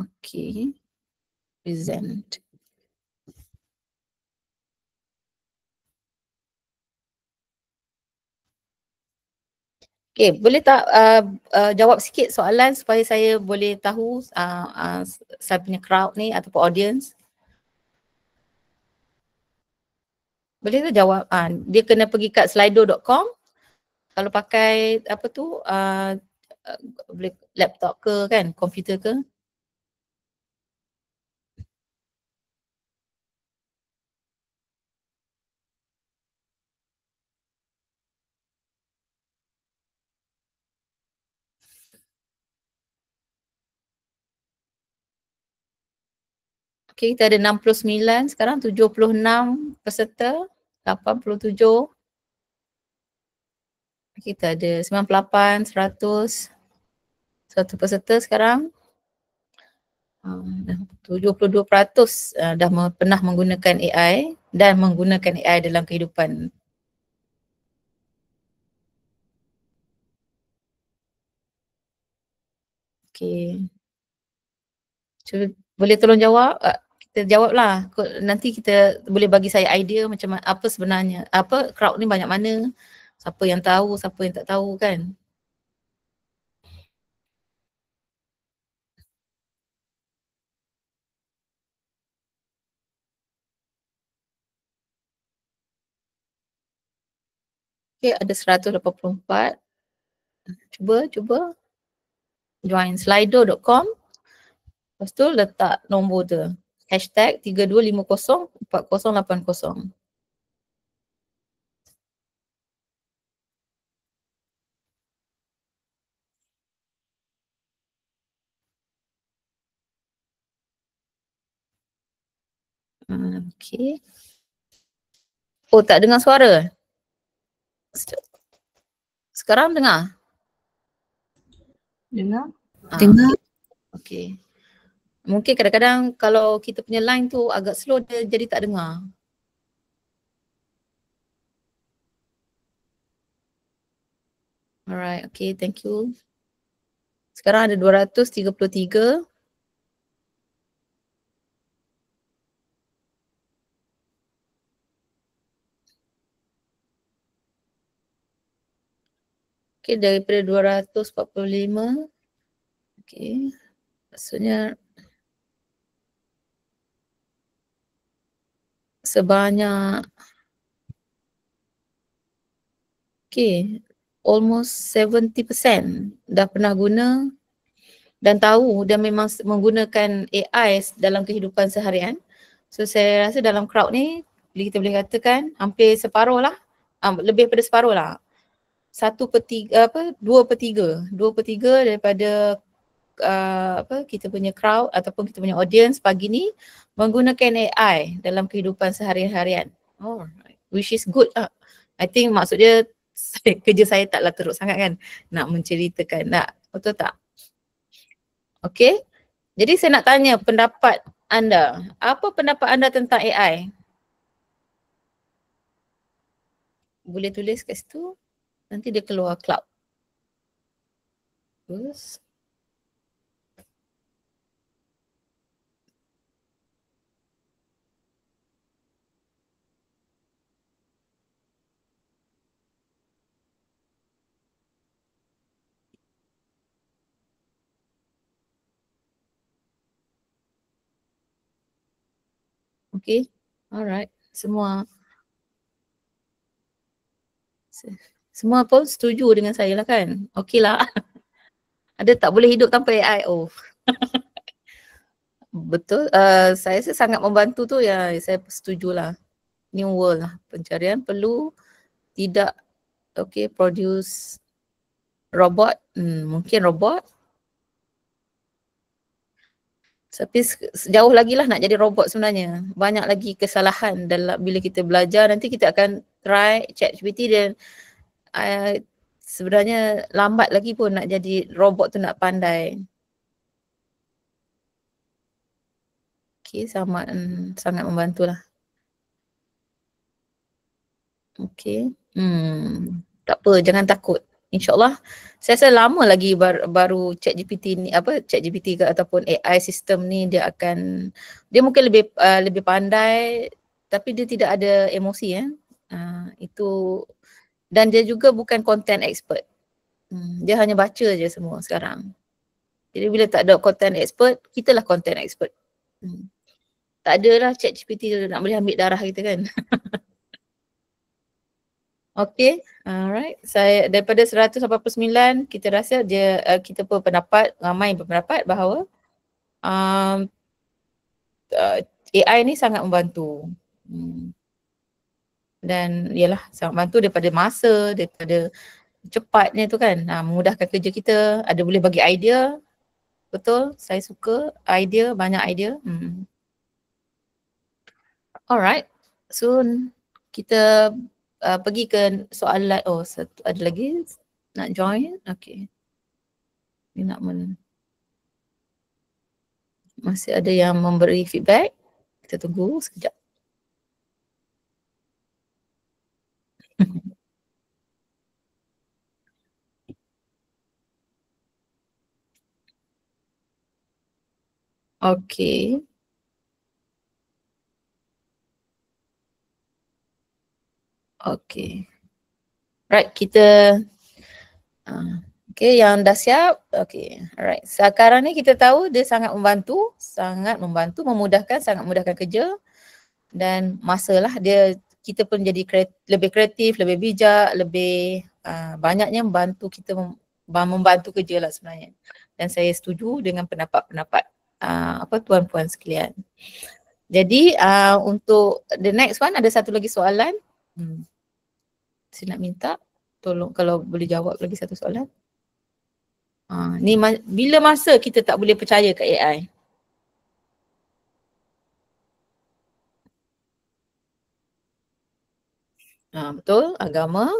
Okay, present. Okay, boleh tak jawab sikit soalan supaya saya boleh tahu saya punya crowd ni ataupun audience? Boleh tak jawab? Dia kena pergi kat slido.com. Kalau pakai apa tu, boleh laptop ke kan, komputer ke? Okay, kita ada 69 sekarang, 76 peserta, 87. Kita ada 98, 100, 1 peserta sekarang. 72% dah pernah menggunakan AI dan menggunakan AI dalam kehidupan. Okay. Cuba, boleh tolong jawab? Kita jawablah. Nanti kita boleh bagi saya idea macam apa sebenarnya. Apa crowd ni banyak mana? Siapa yang tahu, siapa yang tak tahu kan? Okay, ada 184. Cuba. Join slido.com. Lepas tu letak nombor tu. Hashtag 32504080. Okay. Oh, tak dengar suara? Sekarang dengar? Dengar? Dengar. Okay. Mungkin kadang-kadang kalau kita punya line tu agak slow, dia jadi tak dengar. Alright, okay, thank you. Sekarang ada 233. Okay, daripada 245. Okay, maksudnya sebanyak, okay, almost 70% dah pernah guna dan tahu dan memang menggunakan AI dalam kehidupan seharian. So saya rasa dalam crowd ni kita boleh katakan hampir separuh lah, lebih daripada separuh lah. 2/3 daripada kita punya crowd ataupun kita punya audience pagi ni menggunakan AI dalam kehidupan seharian-harian. Oh, which is good lah. I think maksudnya kerja saya taklah teruk sangat kan nak menceritakan, betul tak? Okay, jadi saya nak tanya pendapat anda. Apa pendapat anda tentang AI? Boleh tulis kat situ, nanti dia keluar cloud. Terus. Okay, alright. Semua pun setuju dengan saya lah kan? Okay lah. Ada tak boleh hidup tanpa AI? Oh. Betul. Saya sangat membantu tu ya, saya setujulah. New world lah. Pencarian perlu tidak produce robot. Mungkin robot. Tapi sejauh lagi lah nak jadi robot sebenarnya. Banyak lagi kesalahan dalam bila kita belajar. Nanti kita akan try ChatGPT dan sebenarnya lambat lagi pun nak jadi robot tu nak pandai. Okay, sangat membantulah. Okay. Tak apa, jangan takut. InsyaAllah saya rasa lama lagi baru ChatGPT ni ChatGPT ke ataupun AI sistem ni dia mungkin lebih pandai tapi dia tidak ada emosi itu, dan dia juga bukan content expert. Dia hanya baca je semua sekarang. Jadi bila tak ada content expert, kita lah content expert. Tak adalah ChatGPT nak boleh ambil darah kita kan. Okay, alright. Saya daripada 189 kita rasa kita ramai berpendapat bahawa AI ni sangat membantu. Dan ialah sangat membantu daripada masa, daripada cepatnya tu kan, memudahkan kerja kita, ada boleh bagi idea. Betul, saya suka idea, banyak idea. Alright, so kita pergi ke soalan, ada lagi nak join, okay. Ni masih ada yang memberi feedback, kita tunggu sekejap. Okay. Okay. Right, kita okay, yang dah siap. Okay, alright. Sekarang ni kita tahu dia sangat membantu, memudahkan, sangat memudahkan kerja dan masalah kita pun jadi lebih kreatif, lebih bijak, lebih banyaknya membantu kerja lah sebenarnya. Dan saya setuju dengan pendapat-pendapat tuan-puan sekalian. Jadi untuk the next one ada satu lagi soalan. Saya nak minta tolong kalau boleh jawab lagi satu soalan. Ni bila masa kita tak boleh percaya ke AI? Betul, agama.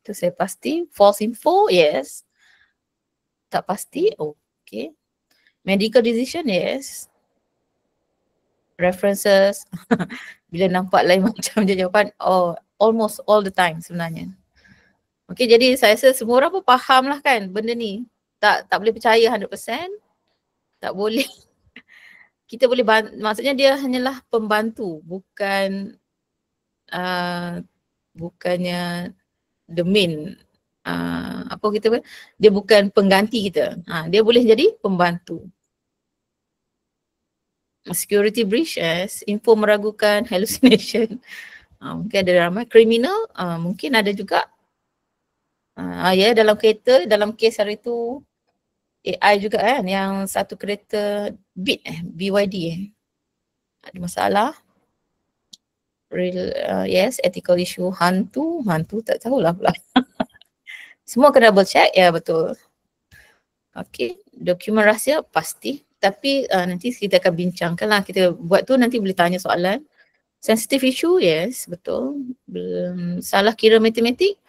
Itu saya pasti. False info, yes. Tak pasti, okay. Medical decision, yes. References, bila nampak lain macam je jawapan, almost all the time sebenarnya. Okay, jadi saya rasa semua orang pun faham lah kan benda ni. Tak boleh percaya 100%. Tak boleh. Kita boleh maksudnya dia hanyalah pembantu, bukannya the main dia bukan pengganti kita. Dia boleh jadi pembantu. Security breach, yes. Info meragukan, hallucination. Mungkin ada ramai kriminal, mungkin ada juga. Dalam kereta, dalam kes hari tu AI juga kan, yang satu kereta BYD ada masalah. Yes, ethical issue, hantu tak tahulah pula. Semua kena double check, ya betul. Okay, dokumen rahsia pasti, tapi nanti kita akan bincangkan lah, kita buat tu nanti boleh tanya soalan. Sensitive issue, yes, betul. Salah kira matematik,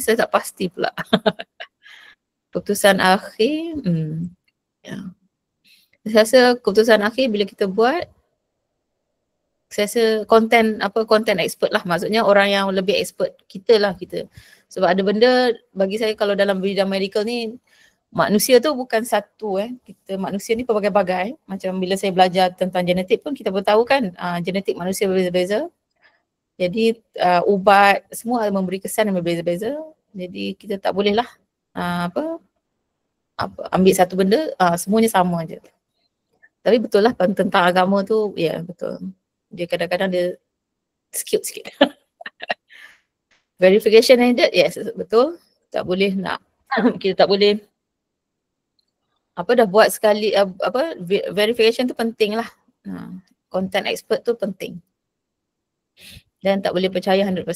saya tak pasti pula. Keputusan akhir, saya rasa keputusan akhir bila kita buat, saya rasa content expert lah, maksudnya orang yang lebih expert kita. Sebab ada benda bagi saya kalau dalam bidang medical ni, manusia tu bukan satu manusia ni pelbagai-bagai. Macam bila saya belajar tentang genetik pun kita pun tahu kan, genetik manusia berbeza-beza. Jadi ubat semua memberi kesan yang berbeza-beza. Jadi kita tak boleh lah ambil satu benda semuanya sama je. Tapi betul lah tentang agama tu, ya betul. Dia kadang-kadang dia skewed sikit. Verification needed, yes betul. Tak boleh kita tak boleh dah buat sekali verification tu penting lah. Content expert tu penting. Dan tak boleh percaya 100%.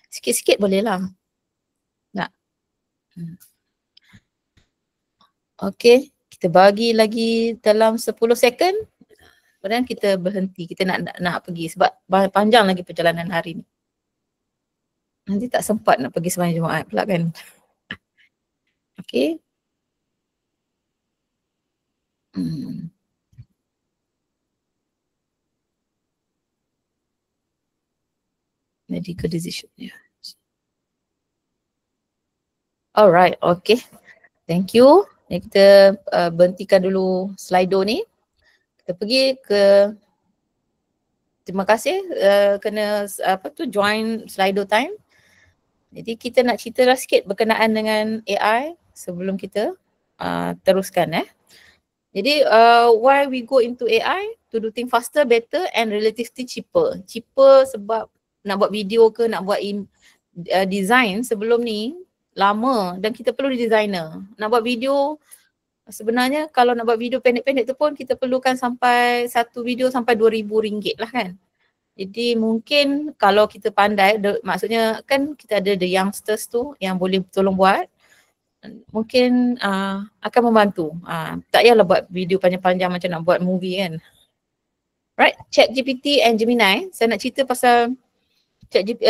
Sikit-sikit boleh lah. Okay, kita bagi lagi dalam 10 second. Kemudian kita berhenti, kita nak pergi sebab panjang lagi perjalanan hari ni. Nanti tak sempat nak pergi sembahyang Jumaat pula kan. Okay. Medical decision, ya. Alright, okay. Thank you. Jadi kita berhentikan dulu Slido ni. Kita pergi ke, terima kasih kena join Slido time. Jadi kita nak cerita lah sikit berkenaan dengan AI sebelum kita teruskan. Jadi why we go into AI? To do things faster, better and relatively cheaper. Cheaper sebab nak buat video ke, nak buat design sebelum ni lama dan kita perlu designer. Nak buat video, sebenarnya kalau nak buat video pendek-pendek tu pun kita perlukan sampai satu video sampai RM2,000 lah kan. Jadi mungkin kalau kita pandai, maksudnya kan kita ada the youngsters tu yang boleh tolong buat, mungkin akan membantu. Tak payahlah buat video panjang-panjang macam nak buat movie kan. Right, ChatGPT and Gemini. Saya nak cerita pasal ChatGPT.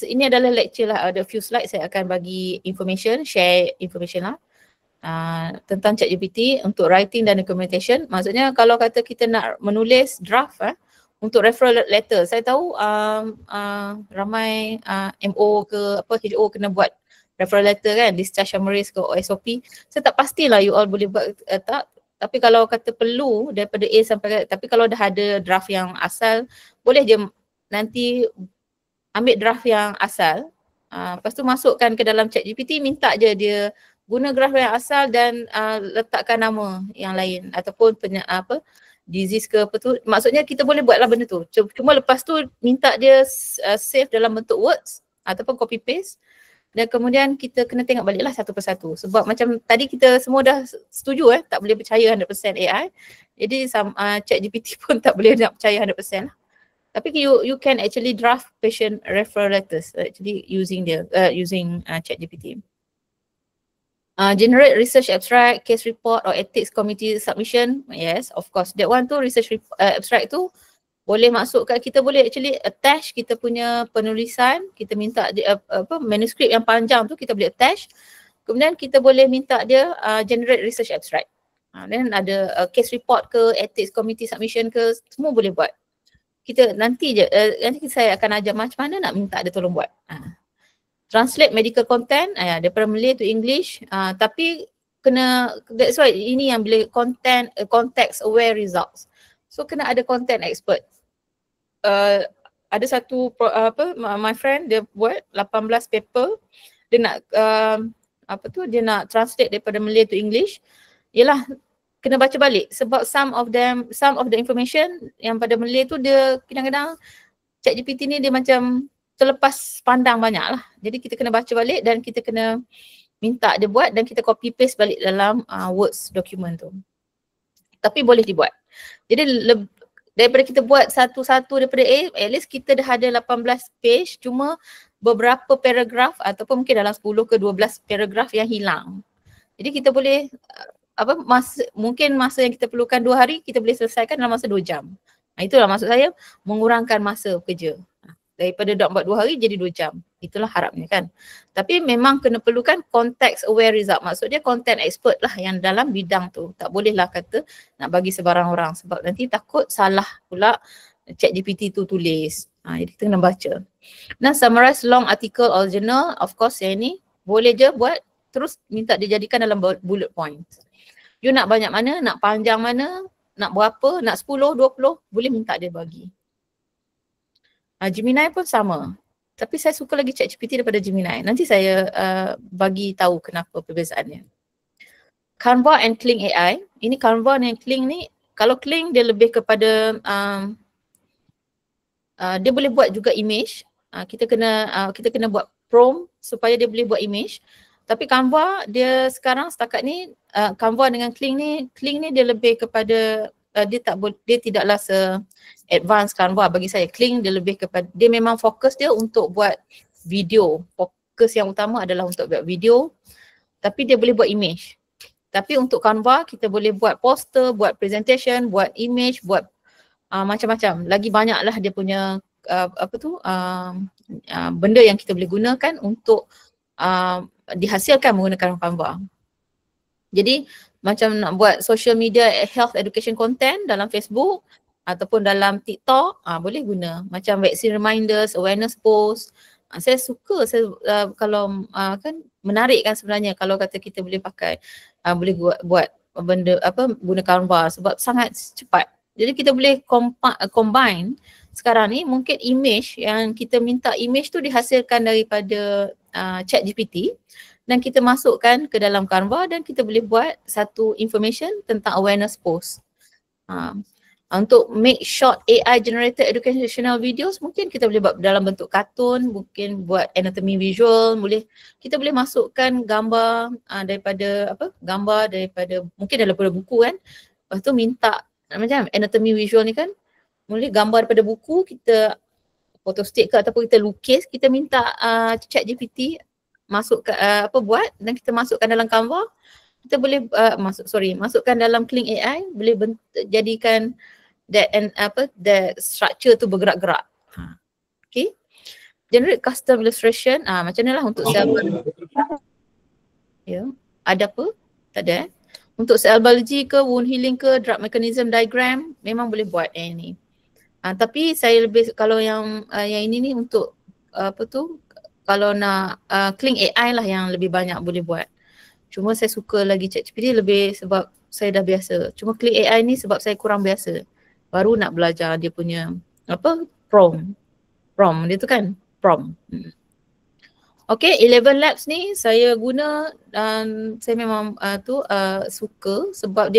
Ini adalah lecture lah, ada few slides saya akan bagi information, share information lah tentang ChatGPT untuk writing dan documentation. Maksudnya kalau kata kita nak menulis draft untuk referral letter. Saya tahu ramai MO ke HO kena buat referral letter kan, discharge summaries ke SOP. Saya tak pastilah you all boleh buat tak. Tapi kalau kata perlu daripada A sampai, tapi kalau dah ada draft yang asal, boleh je nanti ambil draft yang asal, lepas tu masukkan ke dalam ChatGPT, minta je dia guna draft yang asal dan letakkan nama yang lain ataupun disease ke apa tu. Maksudnya kita boleh buatlah benda tu. Cuma lepas tu minta dia save dalam bentuk words ataupun copy paste. Dan kemudian kita kena tengok baliklah satu persatu. Sebab macam tadi kita semua dah setuju tak boleh percaya 100% AI. Jadi ChatGPT pun tak boleh nak percaya 100% lah. Tapi you can actually draft patient referral letters actually using ChatGPT. Generate research abstract, case report or ethics committee submission. Yes, of course. That one tu research abstract tu boleh masukkan, kita boleh actually attach kita punya penulisan, kita minta dia, manuskrip yang panjang tu kita boleh attach. Kemudian kita boleh minta dia generate research abstract. Then ada case report ke, ethics committee submission ke, semua boleh buat. Kita nanti saya akan ajar macam mana nak minta dia tolong buat. Translate medical content daripada Malay to English, tapi kena, that's why ini yang bila context aware results. So kena ada content expert. Ada satu my friend dia buat 18 paper, dia nak dia nak translate daripada Malay to English. Yalah, kena baca balik sebab some of the information yang pada Malay tu dia kadang-kadang ChatGPT ni dia macam terlepas pandang banyak lah. Jadi kita kena baca balik dan kita kena minta dia buat dan kita copy paste balik dalam Words document tu. Tapi boleh dibuat. Jadi daripada kita buat satu-satu daripada A, at least kita dah ada 18 page, cuma beberapa paragraf ataupun mungkin dalam 10 ke 12 paragraf yang hilang. Jadi kita boleh mungkin masa yang kita perlukan 2 hari, kita boleh selesaikan dalam masa 2 jam. Itulah maksud saya, mengurangkan masa kerja. Daripada nak buat 2 hari jadi 2 jam. Itulah harapnya kan. Tapi memang kena perlukan context aware result. Maksudnya content expert lah yang dalam bidang tu. Tak bolehlah kata nak bagi sebarang orang sebab nanti takut salah pula ChatGPT tu tulis. Jadi kita kena baca. Nah, summarize long article or journal, of course yang ni boleh je buat, terus minta dijadikan dalam bullet point. You nak banyak mana, nak panjang mana, nak berapa, nak 10, 20, boleh minta dia bagi. Gemini pun sama. Tapi saya suka lagi ChatGPT daripada Gemini. Nanti saya bagi tahu kenapa perbezaannya. Canva and Kling AI. Ini Canva dan Kling ni, kalau Kling dia lebih kepada dia boleh buat juga image. Kita kena buat prompt supaya dia boleh buat image. Tapi Canva dia sekarang setakat ni Canva dengan Kling ni dia lebih kepada dia tidaklah se-advance Canva bagi saya. Kling dia lebih kepada, dia memang fokus dia untuk buat video. Fokus yang utama adalah untuk buat video. Tapi dia boleh buat image. Tapi untuk Canva kita boleh buat poster, buat presentation, buat image, buat macam-macam. Lagi banyaklah dia punya benda yang kita boleh gunakan untuk dihasilkan menggunakan Canva. Jadi macam nak buat social media health education content dalam Facebook ataupun dalam TikTok, boleh guna. Macam vaccine reminders, awareness post, Saya suka kalau kan menarik kan sebenarnya kalau kata kita boleh pakai boleh buat benda guna Canva sebab sangat cepat. Jadi kita boleh combine sekarang ni mungkin image yang kita minta image tu dihasilkan daripada ChatGPT dan kita masukkan ke dalam Canva dan kita boleh buat satu information tentang awareness post. Untuk make short AI generated educational videos mungkin kita boleh buat dalam bentuk kartun, mungkin buat anatomy visual, kita boleh masukkan gambar daripada mungkin daripada buku kan. Lepas tu minta macam anatomy visual ni kan, boleh gambar daripada buku kita photostate ke ataupun kita lukis, kita minta ChatGPT buat dan kita masukkan dalam Canva. Kita boleh masukkan dalam Kling AI, boleh jadikan that structure tu bergerak-gerak. Okay. Generate custom illustration. Macam ni lah untuk sel ada apa? Tak ada Untuk cell biology ke, wound healing ke, drug mechanism diagram memang boleh buat ni. Tapi saya lebih kalau yang ini ni untuk kalau nak Kling AI lah yang lebih banyak boleh buat. Cuma saya suka lagi ChatGPT lebih sebab saya dah biasa. Cuma Kling AI ni sebab saya kurang biasa. Baru nak belajar dia punya prompt dia tu kan prompt. Okay, 11 Labs ni saya guna dan saya memang suka sebab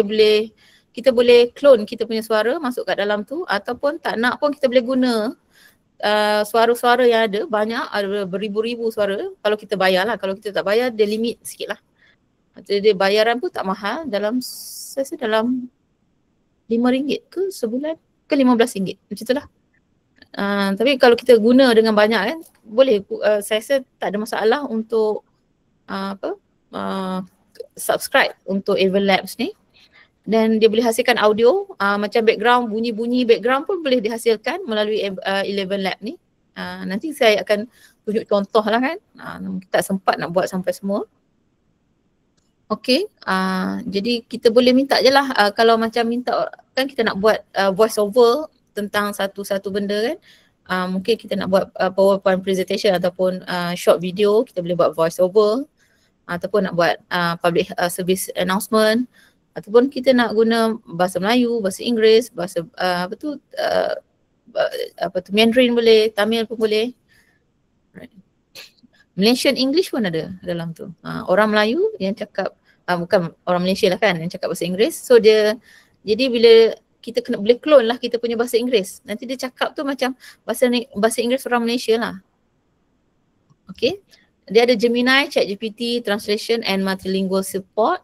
kita boleh clone kita punya suara masuk kat dalam tu ataupun tak nak pun kita boleh guna suara-suara yang ada ada beribu-ribu suara kalau kita bayar lah. Kalau kita tak bayar dia limit sikit lah. Jadi bayaran pun tak mahal saya rasa dalam RM5 ke sebulan ke RM15 macam tu lah. Tapi kalau kita guna dengan banyak kan boleh saya rasa tak ada masalah untuk subscribe untuk 11 Labs ni dan dia boleh hasilkan audio macam background, bunyi-bunyi background pun boleh dihasilkan melalui 11 Lab ni. Nanti saya akan tunjuk contoh lah kan, tak sempat nak buat sampai semua. Okay, jadi kita boleh minta je lah kalau macam minta kan kita nak buat voice over tentang satu-satu benda kan. Mungkin kita nak buat PowerPoint presentation ataupun short video, kita boleh buat voice over ataupun nak buat public service announcement ataupun kita nak guna bahasa Melayu, bahasa Inggeris, bahasa Mandarin boleh, Tamil pun boleh. Malaysian English pun ada dalam tu. Orang Melayu yang cakap bukan orang Malaysia lah kan yang cakap bahasa Inggeris. So jadi bila kita boleh clone lah kita punya bahasa Inggeris. Nanti dia cakap tu macam bahasa Inggeris orang Malaysia lah. Okay. Dia ada Gemini, ChatGPT, Translation and Multilingual Support.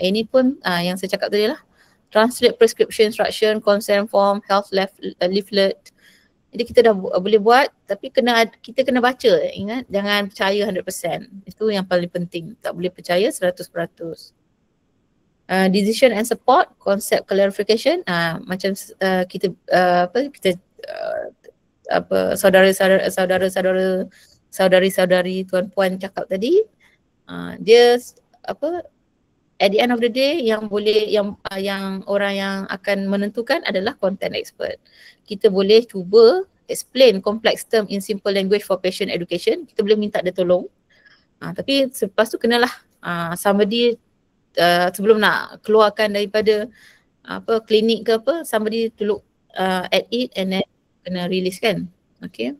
Ini pun yang saya cakap tadi lah. Translate prescription instruction, consent form, health leaflet. Jadi kita dah boleh buat tapi kita kena baca. Ingat, jangan percaya 100%. Itu yang paling penting. Tak boleh percaya 100%. Decision and support, concept clarification, macam saudari-saudari tuan-puan cakap tadi, dia at the end of the day yang orang yang akan menentukan adalah content expert. Kita boleh cuba explain complex term in simple language for patient education. Kita boleh minta dia tolong. Tapi selepas tu kenalah somebody sebelum nak keluarkan daripada klinik ke somebody to look at it and then kena release kan. Okay.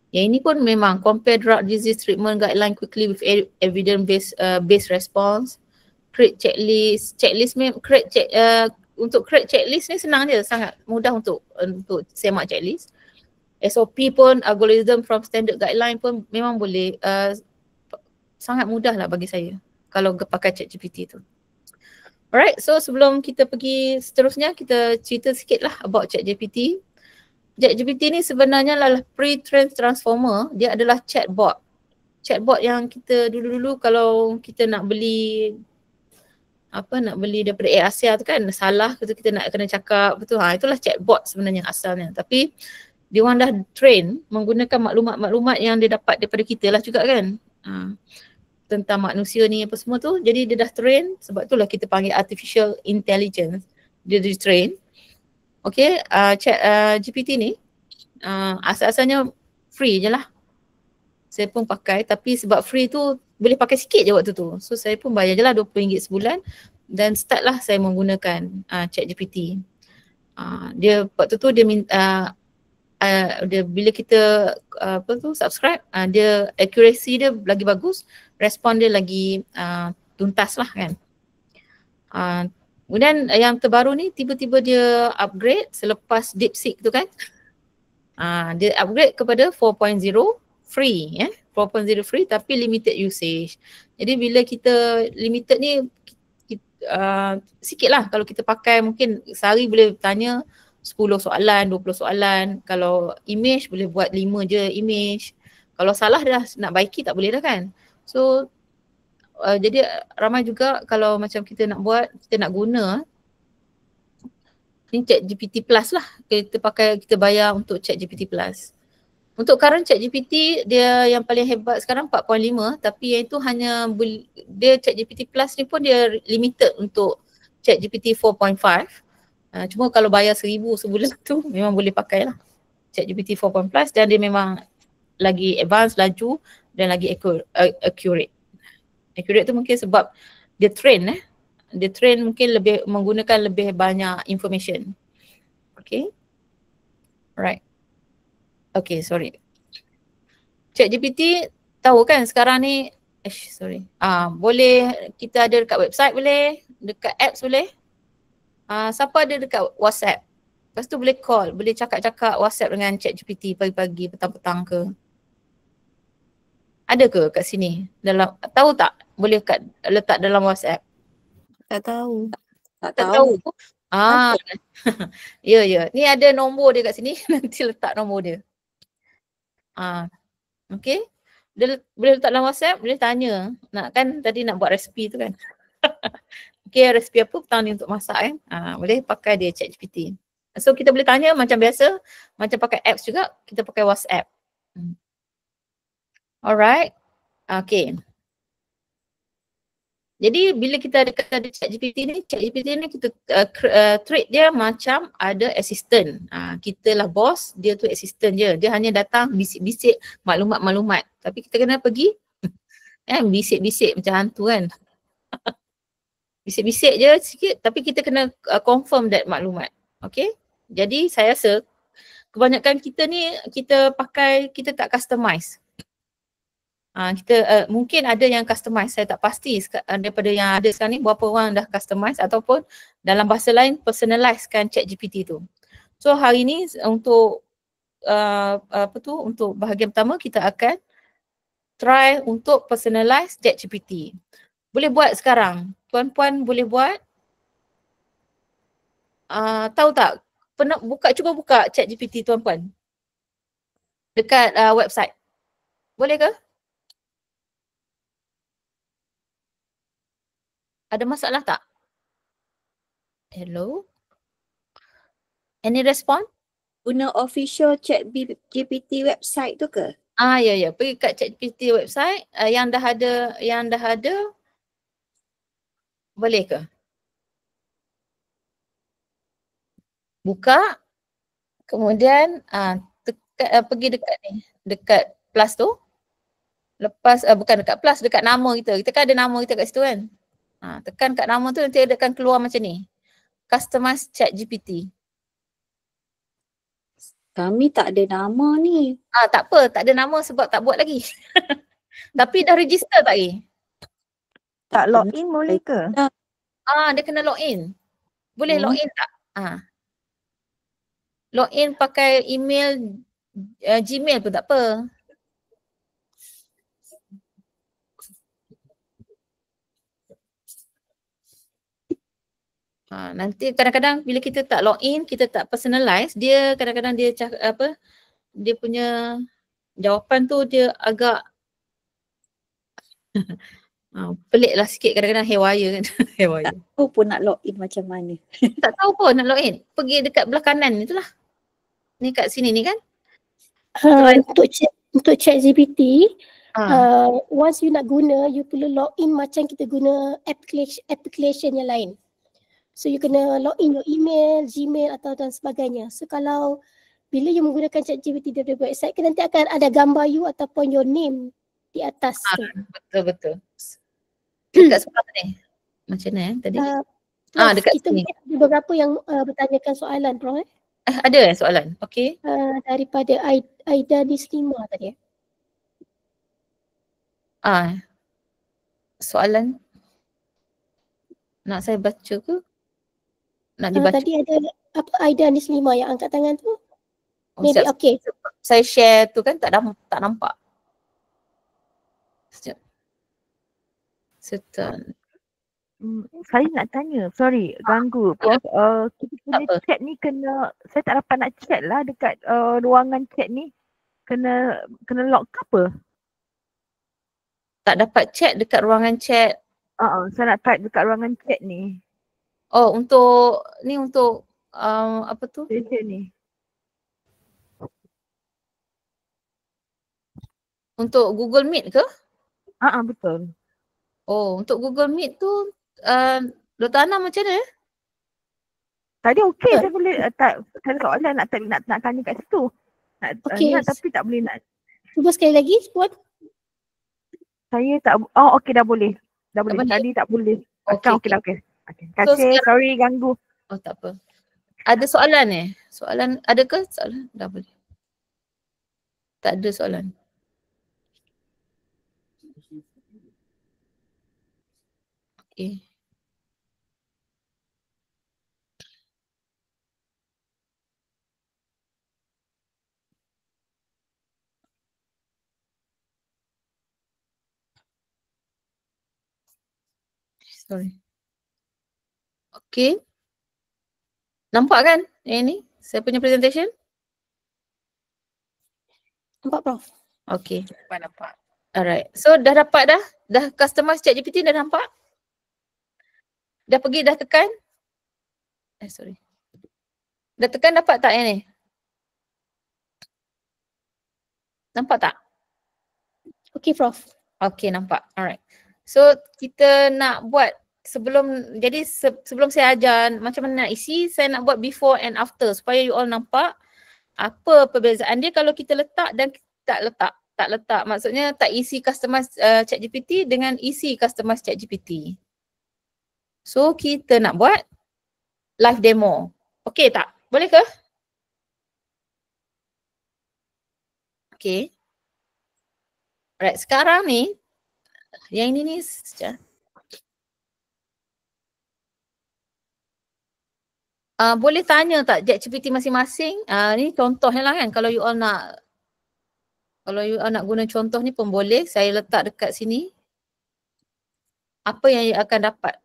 Yang ini pun memang compare drug disease treatment guideline quickly with evidence based response. Create checklist. Untuk create checklist ni senang je, sangat mudah untuk semak checklist. SOP pun, algorithm from standard guideline pun memang boleh, sangat mudah lah bagi saya kalau pakai ChatGPT tu. Alright, so sebelum kita pergi seterusnya, kita cerita sikit lah about ChatGPT. ChatGPT ni sebenarnya adalah pre-trained transformer. Dia adalah chatbot. Chatbot yang kita dulu-dulu kalau kita nak beli daripada Asia tu kan, salah kita nak kena cakap betul. Itulah chatbot sebenarnya asalnya. Tapi dia orang dah train menggunakan maklumat-maklumat yang dia dapat daripada kita lah juga kan. Tentang manusia ni apa semua tu. Jadi dia dah train, sebab itulah kita panggil artificial intelligence. Dia train. Okay, GPT ni asal-asalnya free je lah. saya pun pakai, tapi sebab free tu boleh pakai sikit je waktu tu. So saya pun bayar je lah RM20 sebulan dan start lah saya menggunakan ChatGPT. Dia waktu tu dia minta dia bila kita subscribe, dia accuracy dia lagi bagus, respon dia lagi tuntas lah kan. Kemudian yang terbaru ni tiba-tiba dia upgrade selepas DeepSeek tu kan. Dia upgrade kepada 4.0 free 4.0 free tapi limited usage. Jadi bila kita limited ni sikit lah, kalau kita pakai mungkin sehari boleh tanya 10 soalan, 20 soalan. Kalau image boleh buat 5 je image. Kalau salah dah nak baiki tak boleh dah kan. So jadi ramai juga kalau macam kita nak buat, kita nak guna ni ChatGPT Plus lah. Kita bayar untuk ChatGPT Plus. Untuk current ChatGPT dia yang paling hebat sekarang 4.5, tapi yang itu hanya dia ChatGPT Plus ni pun dia limited untuk ChatGPT 4.5. Cuma kalau bayar 1,000 sebulan tu memang boleh pakai lah ChatGPT 4.5 dan dia memang lagi advance, laju dan lagi accurate. Accurate tu mungkin sebab dia train dia train mungkin lebih menggunakan lebih banyak information. Okay. Right. Okay, sorry. ChatGPT tahu kan sekarang ni boleh kita ada dekat website boleh, dekat apps boleh. Siapa ada dekat WhatsApp? Lepas tu boleh call, boleh cakap-cakap WhatsApp dengan ChatGPT pagi-pagi, petang-petang ke. Ada ke kat sini? Tahu tak? Boleh letak dalam WhatsApp? Tak tahu. Tak tahu. Ya. Ni ada nombor dia kat sini. Nanti letak nombor dia. Okay. Dia boleh letak dalam WhatsApp, boleh tanya. Tadi nak buat resipi tu kan. Okay, resipi apa petang ni untuk masak kan. Boleh pakai dia ChatGPT. So kita boleh tanya macam biasa, macam pakai apps juga, kita pakai WhatsApp. Alright. Okay. Jadi bila kita ada ChatGPT ni kita treat dia macam ada assistant. Kita lah bos, dia tu assistant je. Dia hanya datang bisik-bisik maklumat-maklumat. Tapi kita kena pergi bisik-bisik macam hantu kan. Bisik-bisik je sikit tapi kita kena confirm that maklumat. Okay. Jadi saya rasa kebanyakan kita ni kita tak customize. Mungkin ada yang customize, saya tak pasti daripada yang ada sekarang ni berapa orang dah customize ataupun dalam bahasa lain personalizekan ChatGPT tu. So hari ni untuk untuk bahagian pertama kita akan try untuk personalize ChatGPT. Boleh buat sekarang. Puan-puan boleh buat. Tahu tak? Cuba buka ChatGPT tuan-puan. Dekat website. Boleh ke? Ada masalah tak? Hello? Any respond? Guna official ChatGPT website tu ke? Ya. Pergi kat ChatGPT website yang dah ada boleh ke? Buka. Kemudian pergi dekat ni, dekat plus tu. Lepas bukan dekat plus, dekat nama kita. Kita kan ada nama kita kat situ kan? Tekan kat nama tu nanti akan keluar macam ni. Customize ChatGPT. Kami tak ada nama ni. Tak apa, tak ada nama sebab tak buat lagi. Tapi dah register tak lagi? Tak login boleh ke? Dia kena login. Boleh login tak? Login pakai email Gmail pun tak apa. Nanti kadang-kadang bila kita tak login, kita tak personalize, dia kadang-kadang dia dia punya jawapan tu dia agak pelik lah sikit, kadang-kadang haywire kan. Haywire. Tak tahu pun nak login macam mana. Tak tahu pun nak login. Pergi dekat belah kanan itulah. Ni kat sini ni kan. Untuk ChatGPT, once you nak guna, you perlu login macam kita guna application yang lain. So you kena login your email, Gmail atau dan sebagainya. So kalau bila you menggunakan ChatGPT dari website kan nanti akan ada gambar you ataupun your name di atas tu. Betul. Dekat sebelah ni. Macam mana tadi? Prof, dekat kita sini. mungkin ada beberapa yang bertanyakan soalan, Prof. Ada soalan? Okey. Daripada Aida Dislima tadi. Soalan nak saya baca ke? Nak dibaca? Tadi ada apa Aida Dislima yang angkat tangan tu? Maybe Sekejap. okay. Saya share tu kan tak nampak. Sekejap. Saya nak tanya, sorry ganggu Prof. Kita punya apa? chat ni kena, saya tak dapat nak chat lah dekat ruangan chat ni. Kena lock ke apa? Tak dapat chat dekat ruangan chat. Saya nak type dekat ruangan chat ni. Oh, untuk apa tu? Session ni. Untuk Google Meet ke? Betul. Oh, untuk Google Meet tu Dr. Ana macam mana? Tadi okey saya boleh tak ada soalan nak tanya kat situ. Okey. Tapi tak boleh nak. Cuba sekali lagi buat. Saya tak okey dah boleh. Dah boleh. boleh? Tadi tak boleh. Okey, Okey dah okey. Terima So, kasih. sekarang- Sorry ganggu. Oh, tak apa. Ada soalan Soalan ada ke? Soalan dah boleh. Tak ada soalan. Okey. Sorry. Okey. Nampak kan yang ni? Saya punya presentation? Nampak Prof? Okey. Nampak. Alright. So dah dapat dah? Dah customize ChatGPT dah nampak? Dah pergi dah tekan? Sorry. Dah tekan dapat tak yang ni? Nampak tak? Okey Prof. Okey, nampak. Alright. So kita nak buat sebelum saya ajar macam mana nak isi, saya nak buat before and after supaya you all nampak apa perbezaan dia kalau kita letak dan tak letak. Tak letak maksudnya tak isi customize ChatGPT dengan isi customize ChatGPT. So kita nak buat live demo. Okey tak? Boleh ke? Okey. Alright, sekarang ni yang ini ni sekejap. Boleh tanya tak ChatGPT masing-masing? Ni contohnya lah kan kalau you all nak guna contoh ni pun boleh. Saya letak dekat sini. Apa yang you akan dapat?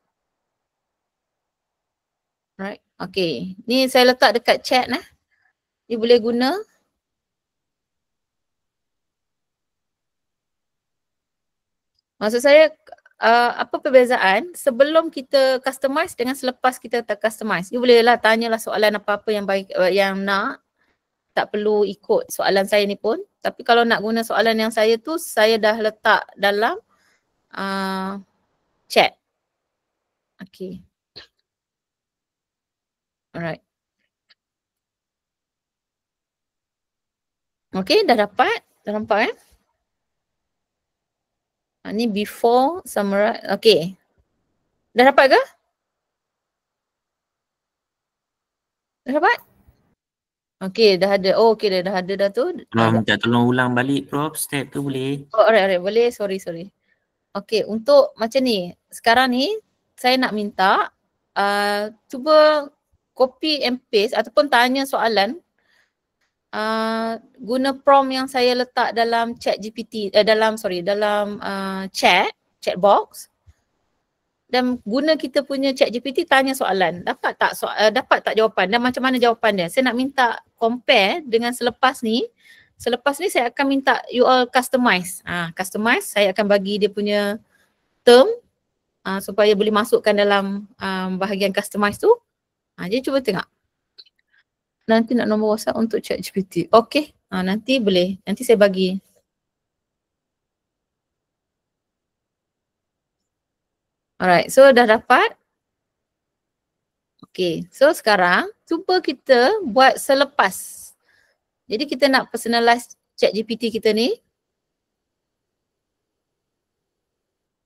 Right. Okay. Ni saya letak dekat chat . You boleh guna. Maksud saya apa perbezaan sebelum kita customize dengan selepas kita tak customize. You boleh lah tanyalah soalan apa-apa yang baik yang nak. Tak perlu ikut soalan saya ni pun. Tapi kalau nak guna soalan yang saya tu, saya dah letak dalam chat. Okay. Alright. Okay, dah dapat? Dah nampak kan? Ni before summarize. Okay. Dah dapat ke? Dah dapat? Okay, dah ada. Oh, okay, dah ada dah tu. Minta tolong ulang balik Prof, step tu boleh? Oh, alright. Boleh. Sorry. Okay, untuk macam ni. Sekarang ni, saya nak minta cuba copy and paste ataupun tanya soalan guna prompt yang saya letak dalam dalam chat box. Dan guna kita punya ChatGPT tanya soalan. Dapat tak jawapan dan macam mana jawapan dia? Saya nak minta compare dengan selepas ni. Selepas ni saya akan minta you all customize. Customize, saya akan bagi dia punya term supaya boleh masukkan dalam bahagian customize tu. Jadi cuba tengok. Nanti nak nombor WhatsApp untuk ChatGPT. Okay, nanti boleh. Nanti saya bagi. Alright, so dah dapat. Okay, so sekarang cuba kita buat selepas. Jadi kita nak personalize ChatGPT kita ni.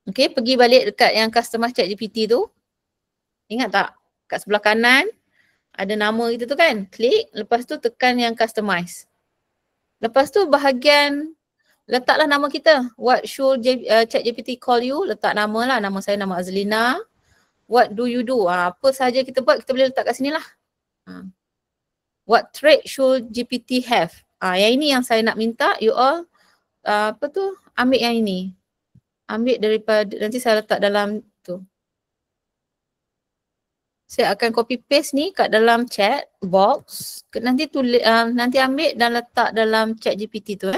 Okay, pergi balik dekat yang customize ChatGPT tu. Ingat tak? Kat sebelah kanan ada nama kita tu kan. Klik, lepas tu tekan yang customize. Lepas tu bahagian letaklah nama kita. What should ChatGPT call you? Letak nama lah. Nama saya nama Azlina. What do you do? Apa sahaja kita buat, kita boleh letak kat sini lah. What trait should GPT have? Yang ini yang saya nak minta you all ambil yang ini. Ambil daripada, nanti saya letak dalam tu. Saya akan copy paste ni kat dalam chat box. Nanti tulis, nanti ambil dan letak dalam chat GPT tu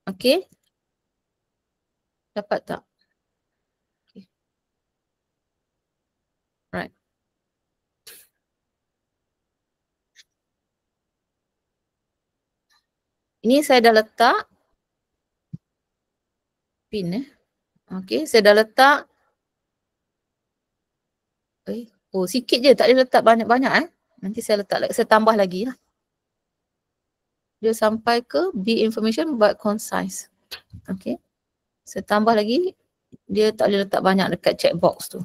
Okay. Dapat tak? Okay. Right. Ini saya dah letak pin Okay, saya dah letak. Oh, sikit je, tak boleh letak banyak-banyak Nanti saya letak lagi, saya tambah lagi lah. Dia sampai ke be information but concise. Okay. Saya tambah lagi, dia tak boleh letak banyak dekat chat box tu.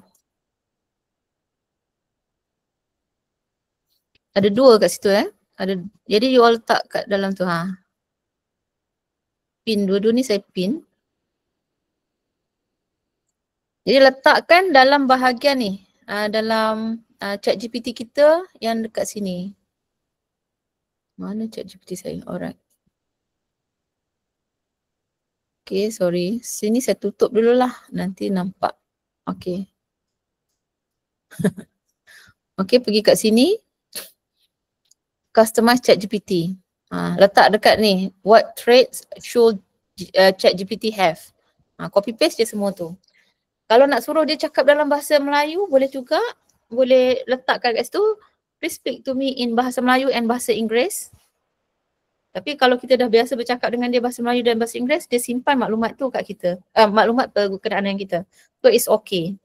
Ada 2 kat situ Ada, jadi you all letak kat dalam tu Pin, dua-dua ni saya pin. Jadi letakkan dalam bahagian ni, dalam chat GPT kita yang dekat sini. Mana chat GPT saya? Alright. Okay, sorry. Sini saya tutup dululah. Nanti nampak. Okay. Okay, pergi kat sini. Customize chat GPT. Letak dekat ni. What traits should chat GPT have? Copy paste je semua tu. Kalau nak suruh dia cakap dalam bahasa Melayu, boleh juga. Boleh letakkan kat situ. Please speak to me in bahasa Melayu and bahasa Inggeris. Tapi kalau kita dah biasa bercakap dengan dia bahasa Melayu dan bahasa Inggeris, dia simpan maklumat tu kat kita. Maklumat berkenaan dengan kita. So it's okay.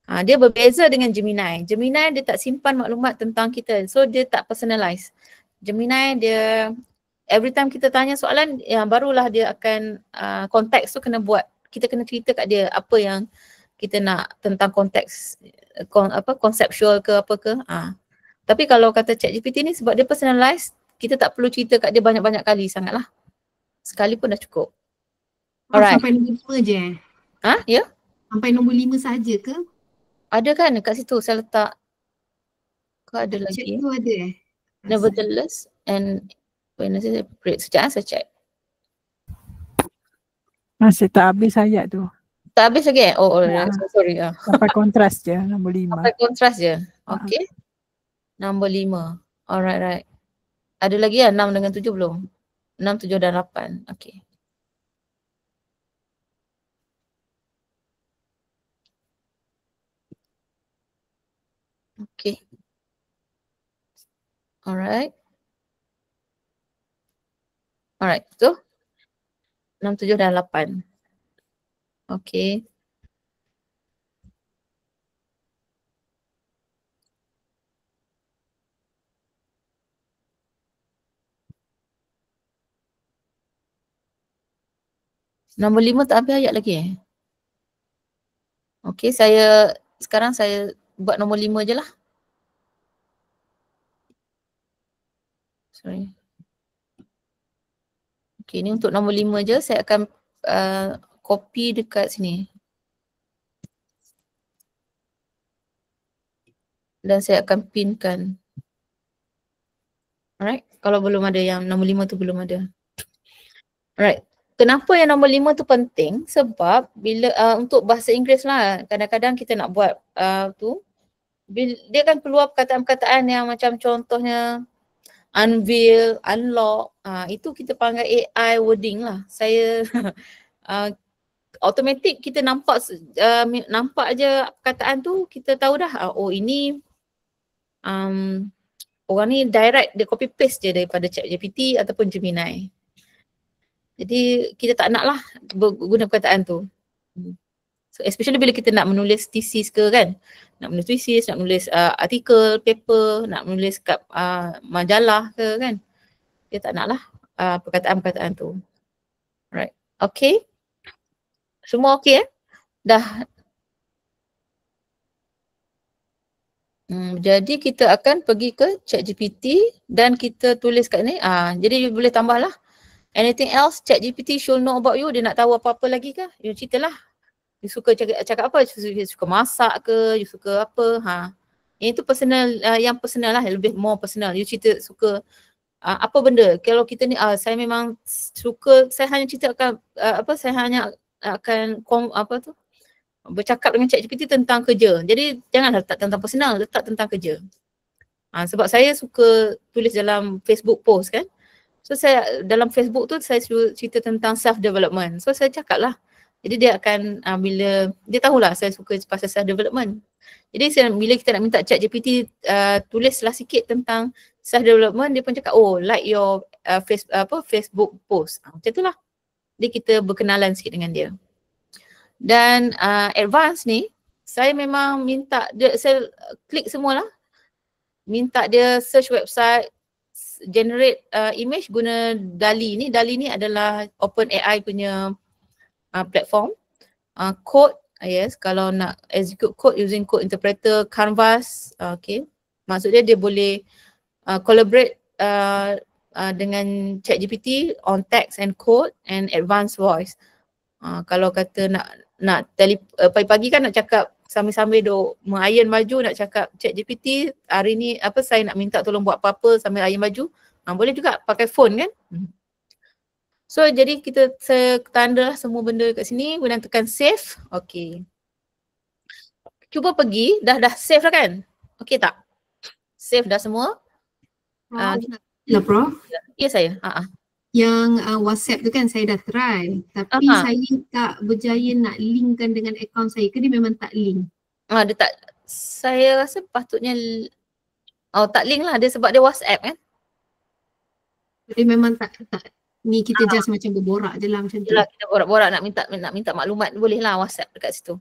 Dia berbeza dengan Gemini. Gemini dia tak simpan maklumat tentang kita. So dia tak personalize. Gemini dia every time kita tanya soalan, barulah dia akan konteks tu kena buat. Kita kena cerita kat dia apa yang kita nak tentang konteks, conceptual ke apa ke. Tapi kalau kata ChatGPT ni sebab dia personalize, kita tak perlu cerita kat dia banyak-banyak kali sangatlah. Sekali pun dah cukup. Alright. Sampai nombor 5 je Ya? Sampai nombor 5 saja ke? Ada kan kat situ saya letak. Ke ada Chat lagi? tu ada Nevertheless and when I say appropriate. Sekejap saya check. Masih tak habis ayat tu. Tak habis lagi Oh, sorry. Sampai kontras je, nombor 5. Sampai kontras je. Okay. Nombor 5. Alright. Ada lagi 6 dengan 7 belum? 6, 7 dan 8. Okay. Okay. Alright. Alright, tu. 6, 7 dan 8. Okay. Nombor 5 tak habis ayat lagi Okay, sekarang saya buat nombor 5 je lah. Sorry. Okay, ni untuk nombor 5 je. Saya akan copy dekat sini. Dan saya akan pinkan. Alright, kalau belum ada yang nombor 5 tu belum ada. Alright. Kenapa yang nombor 5 tu penting? Sebab bila untuk bahasa Inggeris lah, kadang-kadang kita nak buat dia kan keluar perkataan-perkataan yang macam contohnya unveil, unlock, itu kita panggil AI wording lah. Saya automatic kita nampak je perkataan tu, kita tahu dah oh ini orang ni direct, dia copy paste je daripada ChatGPT ataupun Gemini. Jadi kita tak nak lah guna perkataan tu. So especially bila kita nak menulis thesis ke kan, nak menulis thesis, nak menulis artikel, paper, nak menulis kat majalah ke kan, dia tak nak lah perkataan-perkataan tu. Right, okay. Semua okay dah. Jadi kita akan pergi ke ChatGPT dan kita tulis kat ni. Jadi boleh tambah lah. Anything else ChatGPT should know about you? Dia nak tahu apa-apa lagi ke? You ceritalah. You suka cakap apa? You suka masak ke? You suka apa? Yang itu personal, yang personal lah, lebih more personal. You cerita suka apa benda. Kalau kita ni saya memang suka, saya hanya cerita akan saya hanya akan bercakap dengan ChatGPT tentang kerja. Jadi janganlah letak tentang personal, letak tentang kerja. Sebab saya suka tulis dalam Facebook post kan. So saya dalam Facebook tu saya cerita tentang self development. So saya cakap lah. Jadi dia akan bila dia tahulah saya suka pasal self development. Jadi bila kita nak minta ChatGPT tulislah sikit tentang self development, dia pun cakap like your Facebook post. Macam itulah. Jadi kita berkenalan sikit dengan dia. Dan advance ni saya memang minta dia, saya klik semualah. Minta dia search website, generate image guna DALL-E ni. DALL-E ni adalah OpenAI punya platform. Code, yes, kalau nak execute code using code interpreter, Canvas, okay. Maksudnya dia boleh collaborate dengan ChatGPT on text and code and advanced voice. Kalau kata nak pagi-pagi kan nak cakap sambil-sambil duk mengayan baju, nak cakap ChatGPT hari ni saya nak minta tolong buat apa-apa sambil ayan baju, boleh juga pakai phone kan. So jadi kita tanda semua benda kat sini, kemudian tekan save. Okay. Cuba pergi, dah save dah kan? Okay tak? Save dah semua? Lah Prof. Ya saya. Yang WhatsApp tu kan saya dah try, tapi saya tak berjaya nak linkkan dengan akaun saya. Ke dia memang tak link? Dia tak, saya rasa patutnya tak link lah dia sebab dia WhatsApp kan. Dia memang tak ni kita just macam berborak je lah macam tu. Yelah, kita borak-borak nak minta maklumat, boleh lah WhatsApp dekat situ.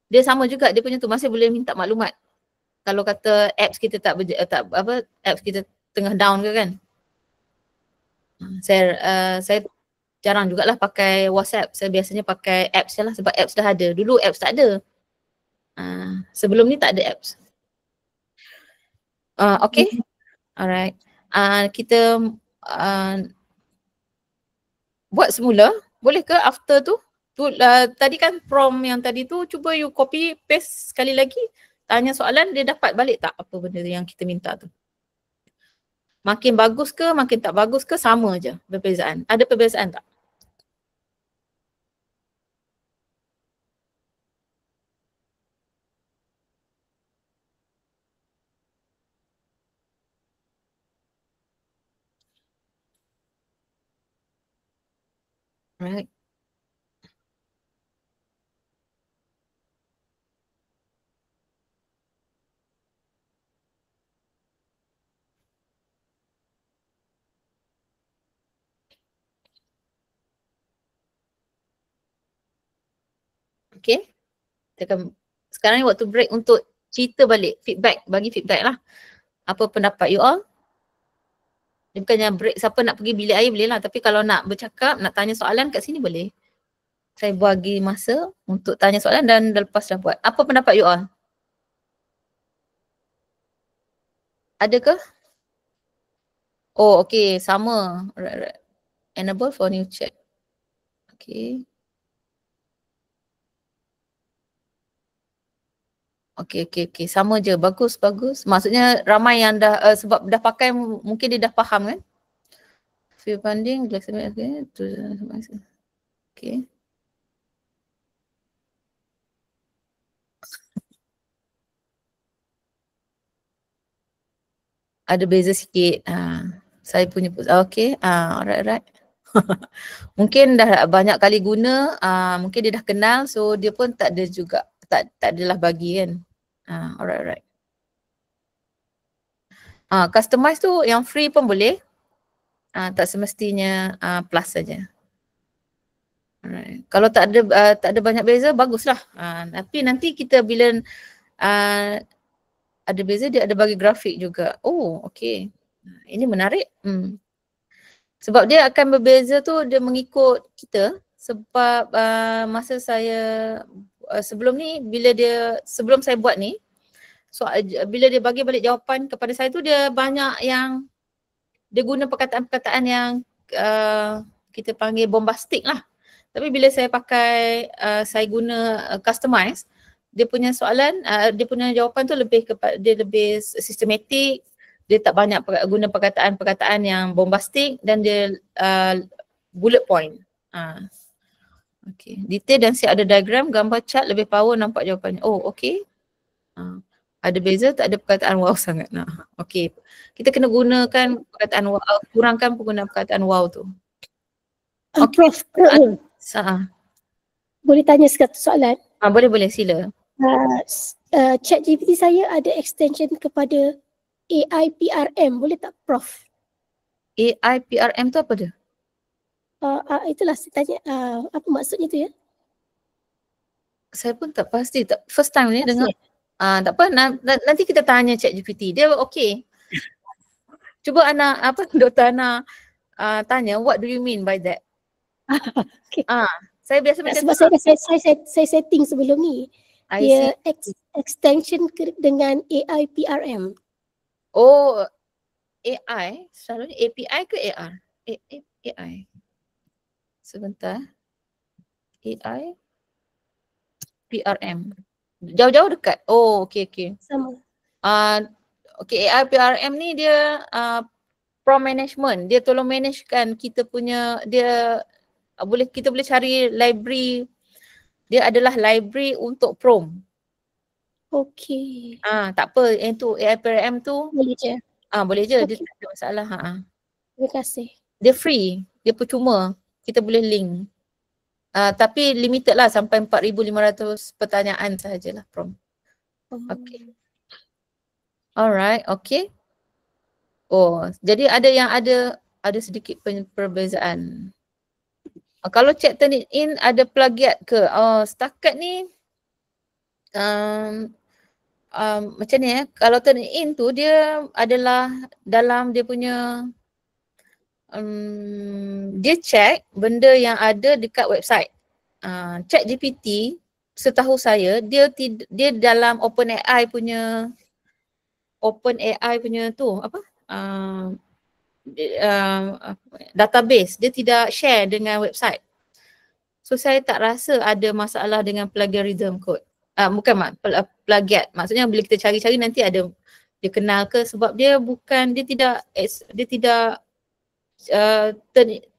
Dia sama juga, dia punya tu masih boleh minta maklumat. Kalau kata apps kita apps kita tengah down ke kan. Saya jarang jugalah pakai WhatsApp. Saya biasanya pakai apps je lah sebab apps dah ada. Dulu apps tak ada. Sebelum ni tak ada apps. Okay. Alright. Kita buat semula. Boleh ke after tu? Tadi kan prompt yang tadi tu, cuba you copy paste sekali lagi. Tanya soalan, dia dapat balik tak apa benda yang kita minta tu? Makin bagus ke, makin tak bagus ke, sama je perbezaan. Ada perbezaan tak? Right. Okay. Sekarang ni waktu break untuk cerita balik, feedback, bagi feedback lah. Apa pendapat you all? Dia bukannya break, siapa nak pergi bilik air boleh lah. Tapi kalau nak bercakap, nak tanya soalan kat sini boleh. Saya bagi masa untuk tanya soalan dan lepas dah buat. Apa pendapat you all? Ada ke? Oh, okay, sama. Right. Enable for new chat. Okay. Okay. Sama je. Bagus. Maksudnya ramai yang dah, sebab dah pakai mungkin dia dah faham kan? Fee funding, okay. Okay. Ada beza sikit. Saya punya, okay. Alright. Mungkin dah banyak kali guna, mungkin dia dah kenal, so dia pun tak ada juga, tak adalah bagi kan. Alright. Customize tu yang free pun boleh. Tak semestinya plus saja. Alright. Kalau tak ada banyak beza, baguslah. Tapi nanti kita bila ada beza, dia ada bagi grafik juga. Oh, okay. Ini menarik. Sebab dia akan berbeza tu, dia mengikut kita. Sebab masa saya sebelum ni, sebelum saya buat ni, so bila dia bagi balik jawapan kepada saya tu, dia banyak yang dia guna perkataan-perkataan yang kita panggil bombastik lah. Tapi bila saya pakai, saya guna customize, dia punya soalan, dia punya jawapan tu dia lebih sistematik, dia tak banyak guna perkataan-perkataan yang bombastik dan dia bullet point. Okay. Detail dan siap ada diagram, gambar chart lebih power nampak jawapannya. Oh, okay. Ada beza, tak ada perkataan wow sangat. Okay. Kita kena gunakan perkataan wow, kurangkan penggunaan perkataan wow tu. Prof, boleh tanya satu soalan? Boleh, sila. ChatGPT saya ada extension kepada AI PRM, boleh tak Prof? AI PRM tu apa dia? Itulah saya tanya, apa maksudnya tu ya? Saya pun tak pasti, first time ni dengar. Tak apa, nanti kita tanya ChatGPT, dia okey. Cuba Dr. Ana tanya, what do you mean by that? Okay. Saya biasa macam sebab saya setting sebelum ni. Dia extension dengan AI PRM. Oh, AI, selalunya API ke AR? AI. Sebentar. AI PRM. Jauh-jauh dekat. Oh, okey. Sama. Okay, AI PRM ni dia prompt management. Dia tolong managekan kita punya, kita boleh cari library. Dia adalah library untuk prompt. Okey. Tak apa, yang tu AI PRM tu Boleh je. Boleh je, Okay. dia tak ada masalah. Terima kasih. Dia free, dia percuma. Kita boleh link. Tapi limited lah sampai 4,500 pertanyaan sahajalah prompt. Okay. Alright, okay. Oh, jadi ada sedikit perbezaan. Kalau chat Turnitin ada plagiat ke? Setakat ni macam ni kalau Turnitin tu dia adalah dalam dia punya dia check benda yang ada dekat website. ChatGPT setahu saya dia dalam OpenAI punya tu database, dia tidak share dengan website. So saya tak rasa ada masalah dengan plagiarism code. Bukan plagiat. Maksudnya bila kita cari-cari nanti ada dia kenal ke, sebab dia tidak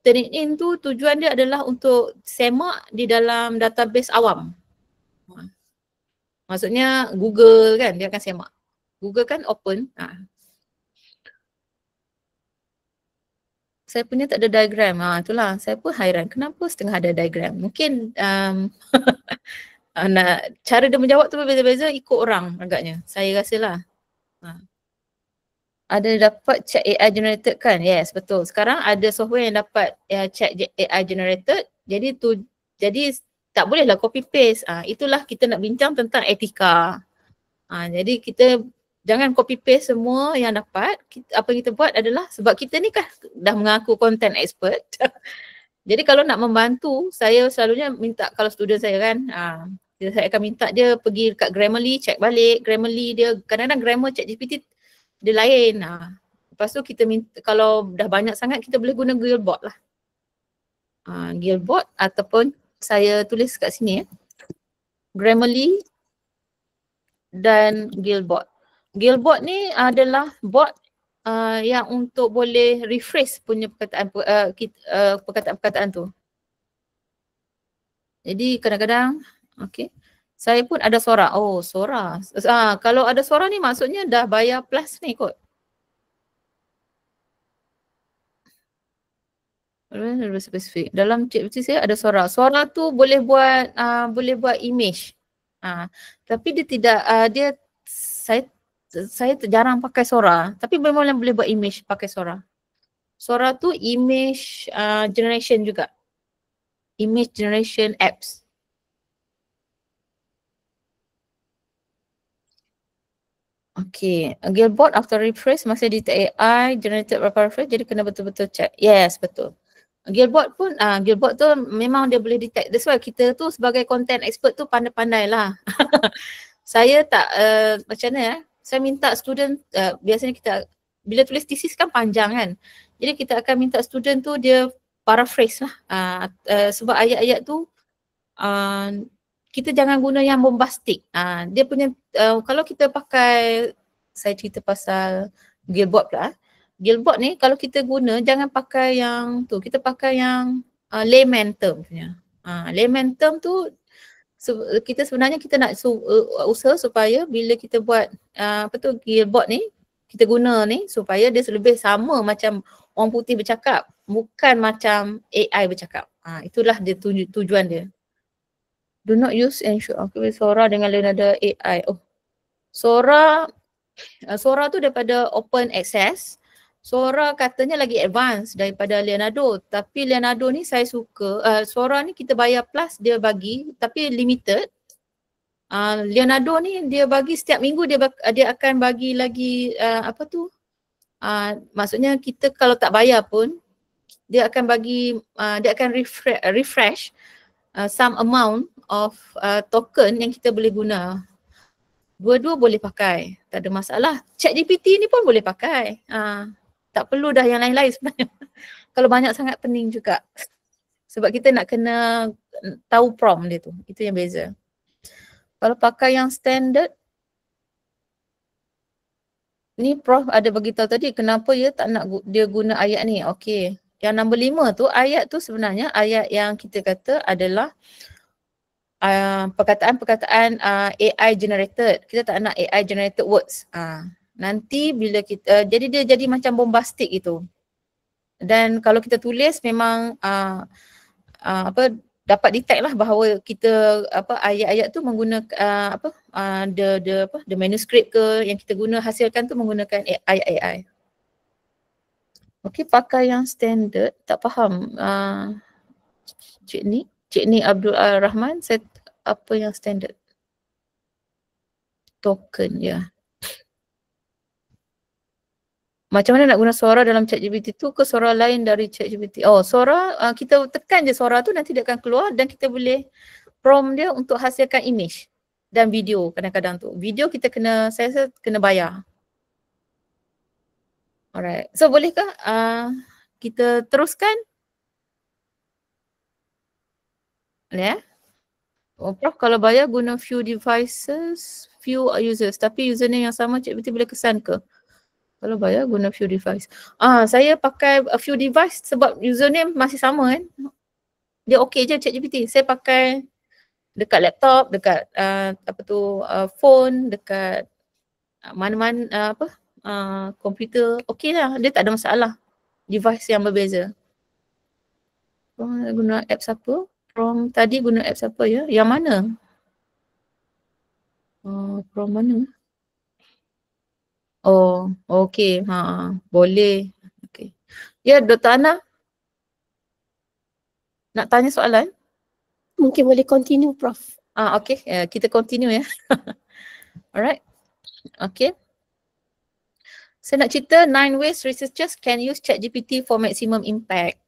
Turnitin tu tujuan dia adalah untuk semak di dalam database awam. Maksudnya Google kan, dia akan semak. Google kan open. Saya punya tak ada diagram. Itulah saya pun hairan. Kenapa setengah ada diagram? Mungkin cara dia menjawab tu berbeza-beza ikut orang agaknya. Saya rasalah. Ada dapat chat AI generated kan? Yes, betul. Sekarang ada software yang dapat chat AI generated. Jadi tak bolehlah copy paste. Itulah kita nak bincang tentang etika. Jadi kita jangan copy paste semua yang dapat. Apa yang kita buat adalah, sebab kita ni kan dah mengaku content expert. Jadi kalau nak membantu, saya selalunya minta, kalau student saya kan, saya akan minta dia pergi dekat Grammarly, check balik Grammarly dia. Kadang-kadang grammar ChatGPT dia lain. Lepas tu kita minta, kalau dah banyak sangat kita boleh guna Guildbot lah. Guildbot ataupun saya tulis kat sini Grammarly dan Guildbot. Guildbot ni adalah bot yang untuk boleh rephrase punya perkataan-perkataan tu. Jadi kadang-kadang saya pun ada Sora. Oh, Sora. Kalau ada Sora ni maksudnya dah bayar plus ni kot. Lebih spesifik. Dalam ChatGPT saya ada Sora. Sora tu boleh buat image. Tapi dia tidak saya jarang pakai Sora, tapi memang boleh buat image pakai Sora. Sora tu image generation juga. image generation apps. Okay, Gilbot after rephrase masih detect AI generated paraphrase, jadi kena betul-betul check. Yes, betul. Gilbot pun, Gilbot tu memang dia boleh detect. That's why kita tu sebagai content expert tu pandai-pandai lah. Saya tak, macam mana ya, saya minta student, biasanya kita, bila tulis thesis kan panjang kan. Jadi kita akan minta student tu dia paraphrase lah. Sebab ayat-ayat tu, kita jangan guna yang bombastik. Dia punya, kalau kita pakai, saya cerita pasal Gilbot pula. Gilbot ni kalau kita guna jangan pakai yang tu, kita pakai yang layman term punya. Layman term tu kita sebenarnya kita nak usaha supaya bila kita buat apa tu Gilbot ni, kita guna ni supaya dia lebih sama macam orang putih bercakap, bukan macam AI bercakap. Itulah dia tujuan dia. Do not use Sora dengan Leonardo AI. Oh, Sora tu daripada open access. Sora katanya lagi advance daripada Leonardo, tapi Leonardo ni saya suka, Sora ni kita bayar plus dia bagi tapi limited. Leonardo ni dia bagi setiap minggu dia akan bagi lagi apa tu, maksudnya kita kalau tak bayar pun dia akan bagi, dia akan refresh some amount of token yang kita boleh guna. Dua-dua boleh pakai, tak ada masalah. ChatGPT ni pun boleh pakai. Tak perlu dah yang lain-lain sebenarnya. Kalau banyak sangat pening juga. Sebab kita nak kena tahu prompt dia tu. Itu yang beza. Kalau pakai yang standard, ni Prof ada beritahu tadi kenapa dia tak nak dia guna ayat ni. Okey. Yang nombor 5 tu, ayat tu sebenarnya ayat yang kita kata adalah perkataan-perkataan AI generated. Kita tak nak AI generated words. Nanti bila kita, jadi dia jadi macam bombastik itu. Dan kalau kita tulis memang apa, dapat detect lah bahawa kita apa ayat-ayat tu menggunakan the manuscript ke yang kita guna hasilkan tu menggunakan AI. Okey, pakai yang standard, tak faham. Cik Ni Abdul Rahman, saya apa yang standard? Token, ya. Macam mana nak guna Sora dalam ChatGPT tu ke Sora lain dari ChatGPT? Oh, Sora, kita tekan je Sora tu nanti dia akan keluar dan kita boleh prompt dia untuk hasilkan image dan video kadang-kadang tu. Video kita kena, saya rasa kena bayar. Alright, so bolehkah kita teruskan? Ya. Oh, Prof, kalau bayar guna few devices, few users, tapi username yang sama ChatGPT boleh kesan ke? Kalau bayar guna few device. Saya pakai a few device sebab username masih sama kan. Dia okey je ChatGPT. Saya pakai dekat laptop, dekat phone, dekat mana-mana komputer. Okey lah, dia tak ada masalah. Device yang berbeza. Guna apps apa? From tadi guna apps apa ya? Yang mana? From mana? Oh, okey. Boleh. Okey. Ya, Dr. Ana. Nak tanya soalan? Mungkin boleh continue, Prof. Okey. Kita continue ya. Alright. Okey. Saya nak cerita 9 ways researchers can use ChatGPT for maximum impact.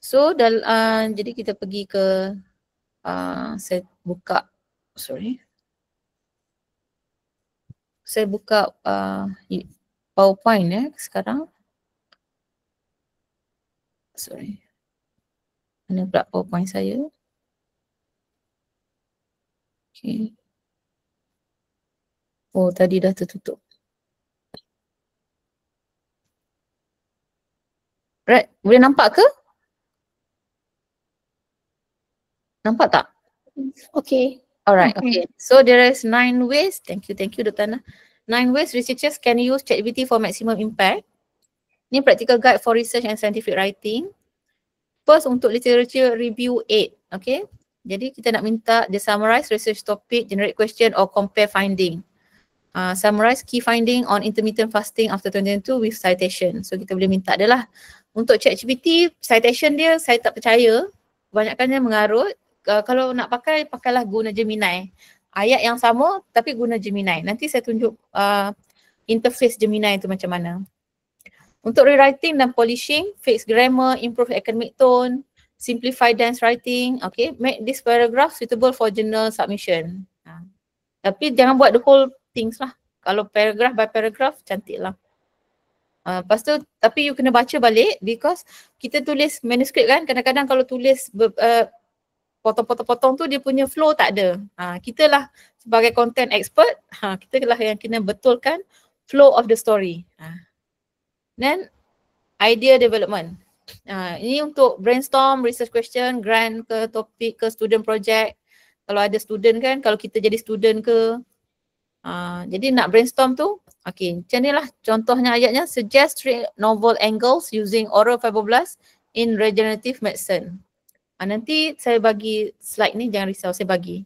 So, jadi kita pergi ke, saya buka, saya buka PowerPoint ya sekarang. Mana pula PowerPoint saya? Okay. Oh, tadi dah tertutup. Right, boleh nampak ke? Nampak tak? Okay. Alright, okay. So there is 9 ways. Thank you Dr. Ana. 9 ways researchers can use ChatGPT for maximum impact. Ini practical guide for research and scientific writing. First untuk literature review aid, okay. Jadi kita nak minta dia summarize research topic, generate question or compare finding. Summarize key finding on intermittent fasting after 2022 with citation. So kita boleh minta dia lah. Untuk ChatGPT, citation dia saya tak percaya. kebanyakannya mengarut. Kalau nak pakai, pakailah guna Gemini. Ayat yang sama tapi guna Gemini. Nanti saya tunjuk interface Gemini tu macam mana. Untuk rewriting dan polishing, fix grammar, improve academic tone, simplify dense writing, okay, make this paragraph suitable for journal submission. Tapi jangan buat the whole things lah. Kalau paragraph by paragraph, cantik lah. Lepas tu, tapi you kena baca balik because kita tulis manuskrip kan, kadang-kadang kalau tulis potong-potong-potong tu dia punya flow tak ada. Kita lah sebagai content expert, kita lah yang kena betulkan flow of the story. Then idea development. Ini untuk brainstorm, research question, grant ke topik ke student project. Kalau ada student kan, kalau kita jadi student ke. Jadi nak brainstorm tu, okay, macam ni lah contohnya ayatnya, suggest 3 novel angles using oral fibroblasts in regenerative medicine. Nanti saya bagi slide ni, jangan risau, saya bagi.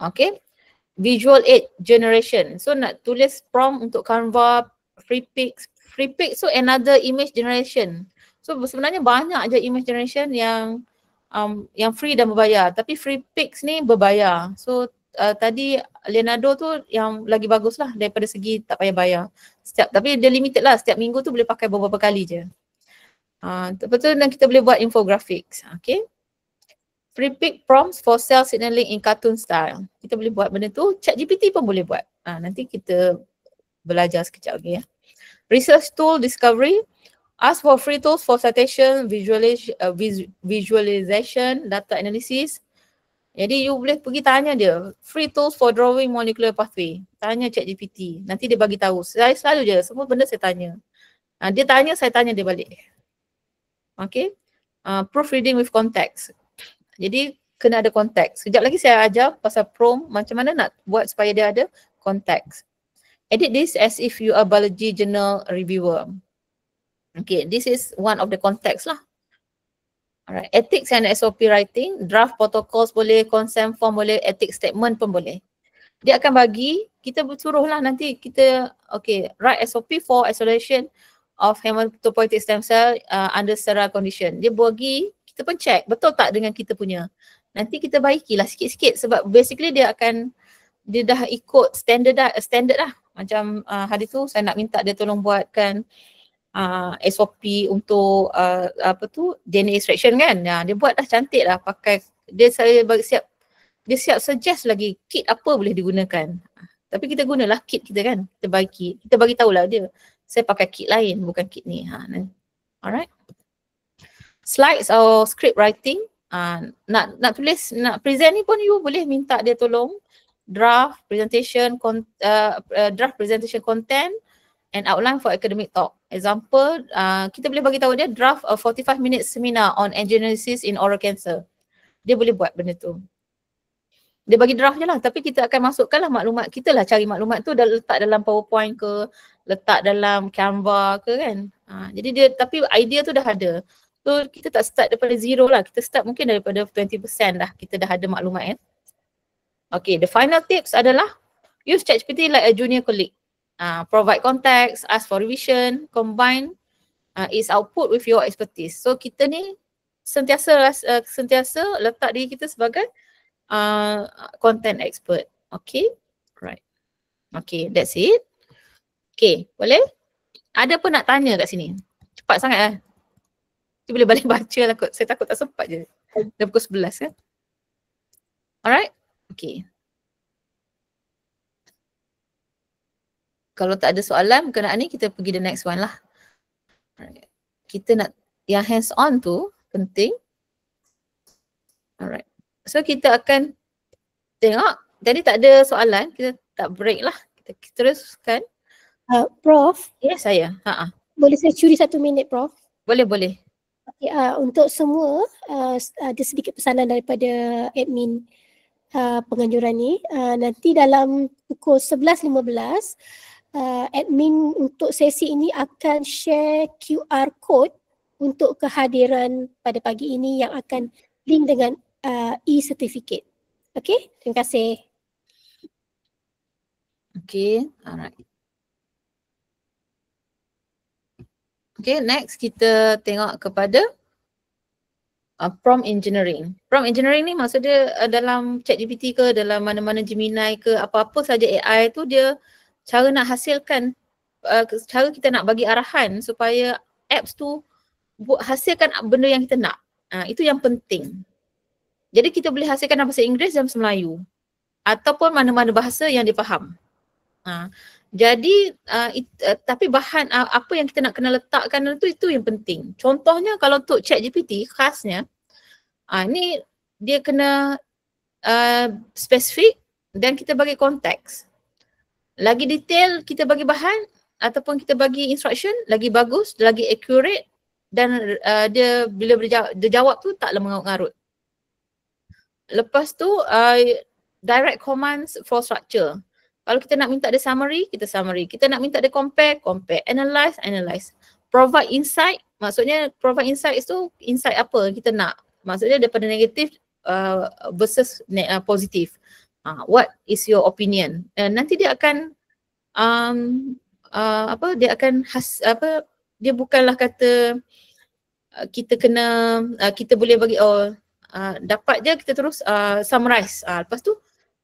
Okay, visual aid generation. So nak tulis prompt untuk Canva, FreePix. FreePix so another image generation. So sebenarnya banyak je image generation yang free dan berbayar. Tapi FreePix ni berbayar. So tadi Leonardo tu yang lagi bagus lah daripada segi tak payah bayar. Tapi dia limited lah, setiap minggu tu boleh pakai beberapa kali je. Lepas tu dan kita boleh buat infographics. Okay. FreePic prompts for cell signaling in cartoon style. Kita boleh buat benda tu. ChatGPT pun boleh buat. Nanti kita belajar sekejap lagi ya. Research tool discovery. Ask for free tools for citation, visualization, data analysis. Jadi you boleh pergi tanya dia. Free tools for drawing molecular pathway. Tanya ChatGPT. Nanti dia bagi tahu. Saya selalu je. Semua benda saya tanya. Dia tanya, saya tanya dia balik. Okay. Proofreading with context. Jadi kena ada konteks. Sekejap lagi saya ajar pasal prompt macam mana nak buat supaya dia ada konteks. Edit this as if you are biology journal reviewer. Okay, this is one of the context lah. Alright, ethics and SOP writing, draft protocols boleh, consent form boleh, ethics statement pun boleh. Dia akan bagi, kita suruh lah nanti kita, okay, write SOP for isolation of hematopoietic stem cell under sterile condition. Dia bagi, kita pun check betul tak dengan kita punya. Nanti kita baikilah sikit-sikit sebab basically dia dah ikut standard lah. Macam hari tu saya nak minta dia tolong buatkan SOP untuk DNA extraction kan. Dia buat dah cantik lah pakai, dia siap suggest lagi kit apa boleh digunakan. Tapi kita gunalah kit kita kan. Kita bagi tahulah dia. Saya pakai kit lain bukan kit ni. Alright. Slides or script writing. Nak tulis, nak present ni pun you boleh minta dia tolong draft presentation content and outline for academic talk. Example, kita boleh bagi tahu dia draft a 45 minutes seminar on angiogenesis in oral cancer. Dia boleh buat benda tu. Dia bagi draft je lah, tapi kita akan masukkanlah maklumat, kita lah cari maklumat tu dah letak dalam PowerPoint ke, letak dalam Canva ke kan. Jadi dia, tapi idea tu dah ada. So kita tak start daripada zero lah, kita start mungkin daripada 20% dah, kita dah ada maklumat. Okay, the final tips adalah use ChatGPT like a junior colleague. Provide context, ask for revision, combine its output with your expertise. So kita ni sentiasa letak diri kita sebagai content expert. Okay, right. Okay, that's it. Okay, boleh? Ada pun nak tanya kat sini? Cepat sangat lah. Dia boleh balik baca lah kot. Saya takut tak sempat je. Dah pukul 11 kan? Alright? Okay. Kalau tak ada soalan berkenaan ni, kita pergi the next one lah. Alright. Kita nak yang hands on tu penting. Alright. So kita akan tengok. Jadi tak ada soalan, kita tak break lah. Kita teruskan. Prof. Ya, saya. Boleh saya curi 1 minit, Prof? Boleh, boleh. Okay, untuk semua, ada sedikit pesanan daripada admin penganjuran ni. Nanti dalam pukul 11.15, admin untuk sesi ini akan share QR code untuk kehadiran pada pagi ini yang akan link dengan e-certificate. Okay, terima kasih. Okay, alright. Okay, next kita tengok kepada prompt engineering. Prompt engineering ni maksud dia dalam ChatGPT ke, dalam mana-mana Gemini ke, apa-apa saja AI tu dia cara nak hasilkan, cara kita nak bagi arahan supaya apps tu hasilkan benda yang kita nak. Itu yang penting. Jadi kita boleh hasilkan dalam bahasa Inggeris dan bahasa Melayu ataupun mana-mana bahasa yang dia faham. Jadi tapi bahan apa yang kita nak kena letakkan itu yang penting. Contohnya kalau untuk ChatGPT khasnya ni dia kena spesifik dan kita bagi konteks. Lagi detail kita bagi bahan ataupun kita bagi instruction lagi bagus, lagi accurate dan dia bila dia jawab tu taklah mengarut-ngarut. Lepas tu direct commands for structure. Kalau kita nak minta dia summary, kita summary. Kita nak minta dia compare, analyze, analyze. Provide insight, maksudnya provide insight tu insight apa kita nak. Maksudnya daripada negatif versus positif. What is your opinion? Nanti dia akan dia bukanlah kata kita kena kita boleh bagi dapat je kita terus summarize. Lepas tu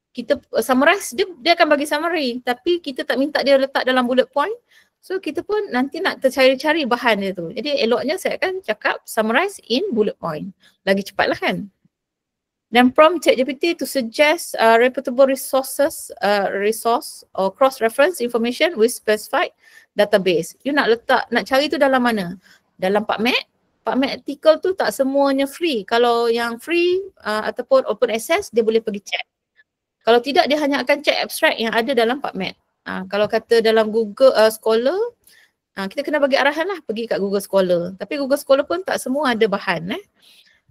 kita summarize dia akan bagi summary tapi kita tak minta dia letak dalam bullet point. So kita pun nanti nak tercari-cari bahan dia tu. Jadi eloknya saya akan cakap summarize in bullet point. Lagi cepatlah kan. Dan prompt ChatGPT to suggest reputable resource or cross-reference information with specified database. You nak cari tu dalam mana? Dalam PubMed. PubMed artikel tu tak semuanya free. Kalau yang free ataupun open access dia boleh pergi check. Kalau tidak dia hanya akan check abstract yang ada dalam PubMed. Kalau kata dalam Google Scholar, kita kena bagi arahan lah pergi kat Google Scholar. Tapi Google Scholar pun tak semua ada bahan.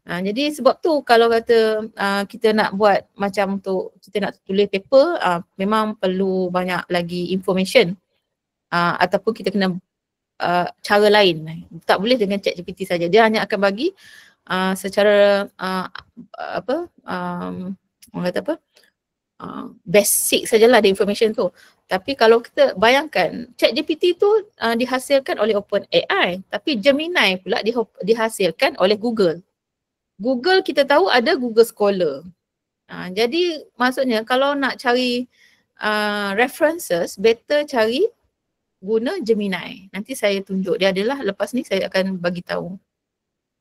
Jadi sebab tu kalau kata kita nak buat macam tu, kita nak tulis paper, memang perlu banyak lagi information. Ataupun kita kena cara lain. Tak boleh dengan ChatGPT saja. Dia hanya akan bagi secara orang kata apa? Basic sajalah the information tu. Tapi kalau kita bayangkan ChatGPT tu dihasilkan oleh OpenAI, tapi Gemini pula dihasilkan oleh Google. Google kita tahu ada Google Scholar. Jadi maksudnya kalau nak cari references, better cari guna Gemini. Nanti saya tunjuk dia adalah lepas ni saya akan bagi tahu.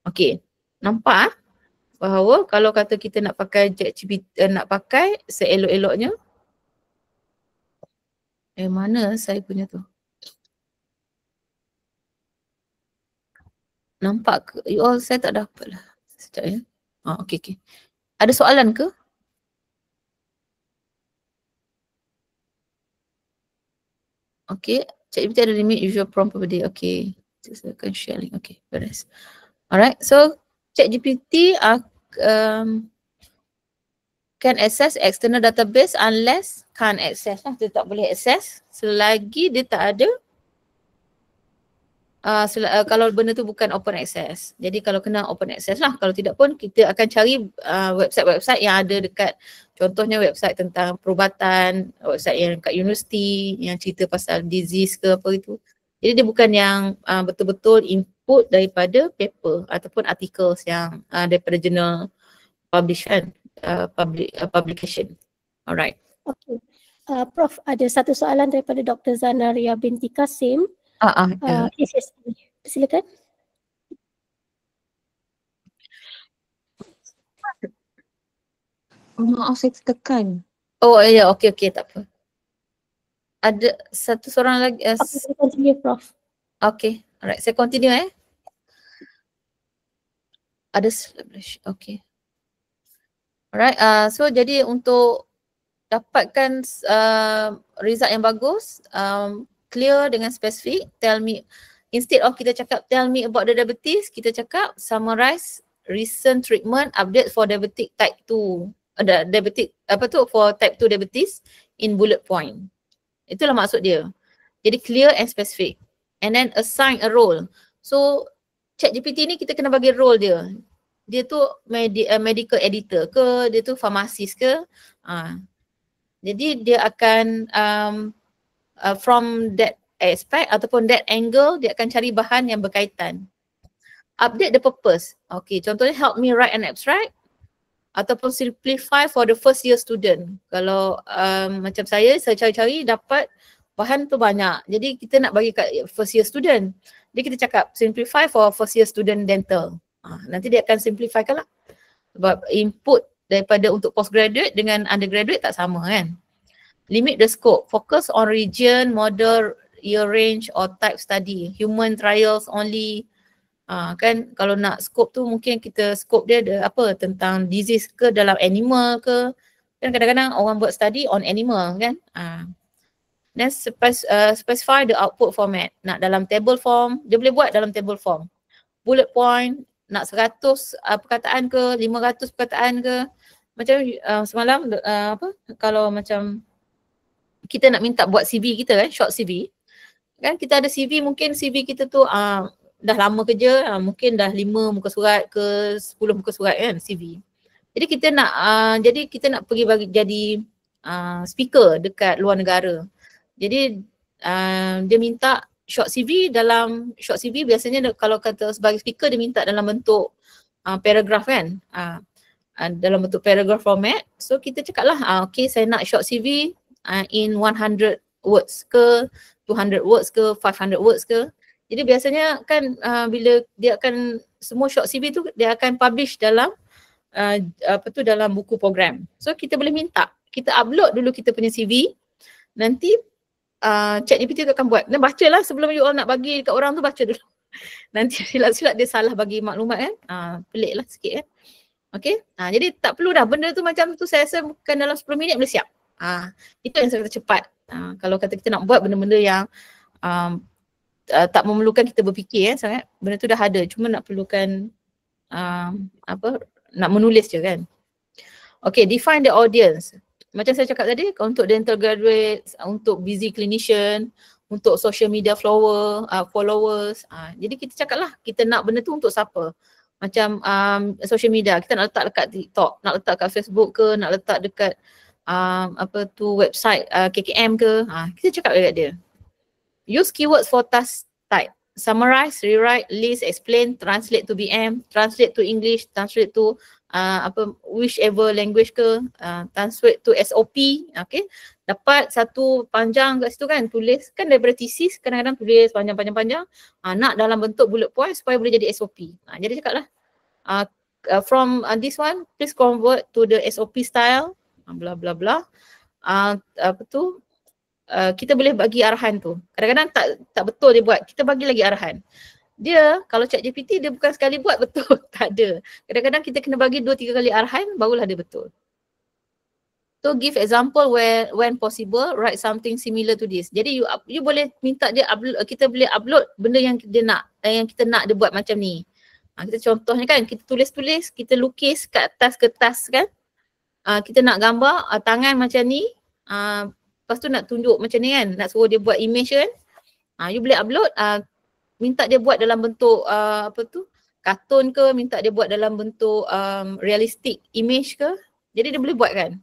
Okey. Nampak bahawa kalau kata kita nak pakai ChatGPT, nak pakai seelok-eloknya. Mana saya punya tu? Nampak ke? Saya tak dapat lah. Sekejap ya. Okey. Ada soalan ke? Okey. ChatGPT ada limit usual prompt per day. Okey. Silakan sharing. Okey. Beres. Alright. So ChatGPT can access external database unless can't access. Dia tak boleh access selagi dia tak ada kalau benda tu bukan open access. Jadi kalau kena open access lah. Kalau tidak pun kita akan cari website-website yang ada dekat, contohnya website tentang perubatan, website yang kat universiti yang cerita pasal disease ke apa itu. Jadi dia bukan yang betul-betul input daripada paper ataupun articles yang daripada journal publication. Alright. Okay. Prof, ada satu soalan daripada Dr. Zanaria binti Kasim. Yes. Silakan. Maaf saya tertekan. Ya, okey, tak apa. Ada satu seorang lagi. Saya continue, Prof. Okay, alright. Saya continue Ada okay. Alright, so jadi untuk dapatkan result yang bagus, clear dengan spesifik, tell me, instead of kita cakap tell me about the diabetes, kita cakap summarize recent treatment update for diabetic type 2, for type 2 diabetes in bullet point. Itulah maksud dia. Jadi clear and specific. And then assign a role. So ChatGPT ni kita kena bagi role dia. Dia tu medical editor ke, dia tu pharmacist ke. Jadi dia akan from that aspect ataupun that angle dia akan cari bahan yang berkaitan. update the purpose. Okay, contohnya help me write an abstract ataupun simplify for the first year student. Kalau macam saya cari-cari dapat bahan tu banyak. Jadi kita nak bagi kat first year student. Jadi kita cakap simplify for first year student dental. Nanti dia akan simplifykan lah. Sebab input daripada untuk postgraduate dengan undergraduate tak sama kan. Limit the scope. Focus on region, model, year range or type study. Human trials only. Kan kalau nak scope tu mungkin kita scope dia ada apa tentang disease ke dalam animal ke. Kan kadang-kadang orang buat study on animal kan. Then specify the output format. Nak dalam table form, dia boleh buat dalam table form. Bullet point, nak 100 perkataan ke, 500 perkataan ke. Macam semalam kalau macam kita nak minta buat CV kita kan, short CV. Kan kita ada CV, mungkin CV kita tu dah lama kerja, mungkin dah 5 muka surat ke 10 muka surat kan CV. Jadi kita nak pergi bagi jadi speaker dekat luar negara. Jadi dia minta short CV. Dalam short CV biasanya kalau kata sebagai speaker dia minta dalam bentuk paragraph kan. Dalam bentuk paragraph format. So kita cakap lah okay saya nak short CV in 100 words ke 200 words ke 500 words ke. Jadi biasanya kan bila dia akan semua short CV tu dia akan publish dalam dalam buku program. So kita boleh minta, kita upload dulu kita punya CV. Nanti ChatGPT tu akan buat. Dan bacalah sebelum you all nak bagi dekat orang tu, baca dulu. Nanti silap-silap dia salah bagi maklumat kan. Pelik lah sikit kan. Okay. Jadi tak perlu dah benda tu macam tu, saya rasa bukan dalam 10 minit boleh siap. Itu yang saya kata cepat. Kalau kata kita nak buat benda-benda yang tak memerlukan kita berfikir sangat, benda tu dah ada, cuma nak perlukan nak menulis je kan. Okay, define the audience. Macam saya cakap tadi, untuk dental graduates, untuk busy clinician, untuk social media followers. Jadi kita cakap lah, kita nak benda tu untuk siapa. Macam social media, kita nak letak dekat TikTok, nak letak kat Facebook ke, nak letak dekat website KKM ke. Kita cakap dekat dia. Use keywords for task type. Summarize, rewrite, list, explain, translate to BM, translate to English, translate to whichever language ke, translate to SOP. Okay. Dapat satu panjang kat situ kan, tulis kan daripada thesis kadang-kadang tulis panjang-panjang. Nak dalam bentuk bullet point supaya boleh jadi SOP. Jadi cakap lah, from this one, please convert to the SOP style, bla bla bla. Kita boleh bagi arahan tu. Kadang-kadang tak betul dia buat, kita bagi lagi arahan. Dia kalau ChatGPT dia bukan sekali buat betul, tak ada. Kadang-kadang kita kena bagi 2-3 kali arahan barulah dia betul. So give example when possible, write something similar to this. Jadi you boleh minta dia upload, kita boleh upload benda yang dia nak, yang kita nak dia buat macam ni. Kita contohnya kan, kita tulis-tulis, kita lukis kat atas kertas kan. Kita nak gambar tangan macam ni. Lepas tu nak tunjuk macam ni kan, nak suruh dia buat image kan. You boleh upload, minta dia buat dalam bentuk kartun ke, minta dia buat dalam bentuk realistic image ke. Jadi dia boleh buat kan.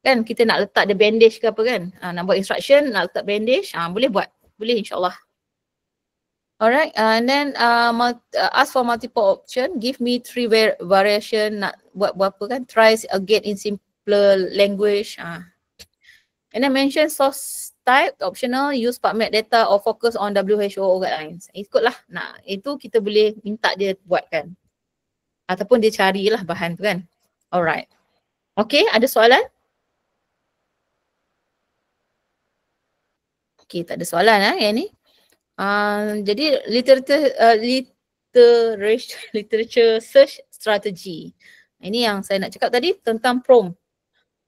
Kan kita nak letak dia bandage ke apa kan. Nak buat instruction, nak letak bandage, boleh buat. Boleh insyaAllah. Alright, and then ask for multiple option. Give me 3 variation, nak buat berapa kan. Try again in simpler language. And then mention source type, optional, use PubMed data or focus on WHO guidelines. Ikutlah. Nah, itu kita boleh minta dia buatkan. Ataupun dia carilah bahan tu kan. Alright. Okay, ada soalan? Okay, tak ada soalan yang ni. Jadi literature search strategy. Ini yang saya nak cakap tadi tentang prompt.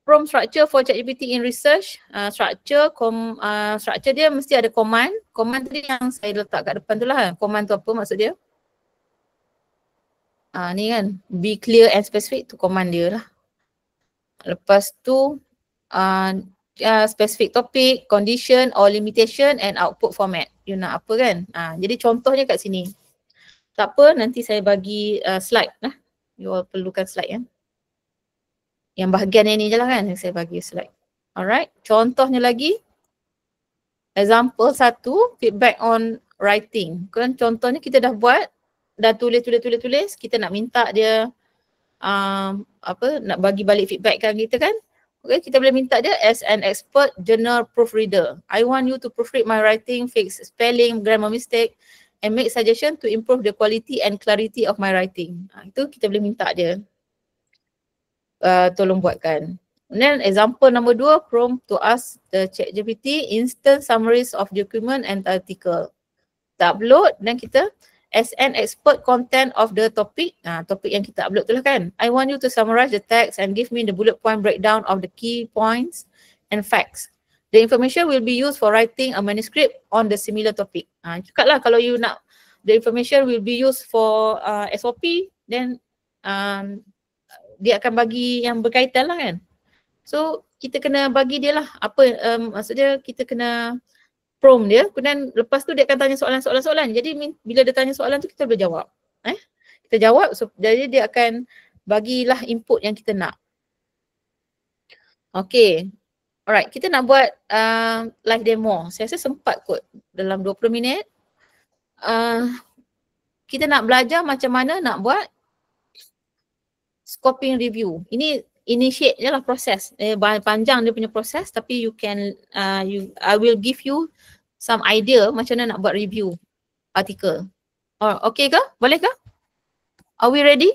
Prompt structure for ChatGPT in research. Structure dia mesti ada command. Command tadi yang saya letak kat depan tu lah. Command tu apa maksud dia? Ni kan, be clear and specific tu command dia lah. Lepas tu specific topic, condition or limitation and output format. You nak apa kan? Jadi contohnya kat sini. Tak apa, nanti saya bagi slide lah. You all perlukan slide ya. Yang bahagian ini je lah kan yang saya bagi slide. Alright, contohnya lagi. Example 1, feedback on writing. Kan contohnya kita dah buat dah tulis, kita nak minta dia nak bagi balik feedback kan kita kan. Okay, kita boleh minta dia as an expert journal proofreader. I want you to proofread my writing, fix spelling, grammar mistake and make suggestion to improve the quality and clarity of my writing. Itu kita boleh minta dia tolong buatkan. And then example number 2, prompt to ask the ChatGPT instant summaries of document and article. Kita upload dan kita as an expert content of the topic, topik yang kita upload tu lah kan. I want you to summarize the text and give me the bullet point breakdown of the key points and facts. The information will be used for writing a manuscript on the similar topic. Cakap lah kalau you nak the information will be used for SOP, then dia akan bagi yang berkaitan lah kan. So kita kena bagi dia lah apa maksudnya kita kena prompt dia, kemudian lepas tu dia akan tanya soalan. Jadi bila dia tanya soalan tu kita boleh jawab. Kita jawab, jadi dia akan bagilah input yang kita nak. Okay. Alright, kita nak buat live demo. Saya rasa sempat kot dalam 20 minit. Kita nak belajar macam mana nak buat scoping review. Ini initiate je lah proses. Panjang dia punya proses tapi you can, I will give you some idea macam mana nak buat review artikel. Okay ke? Boleh ke? Are we ready?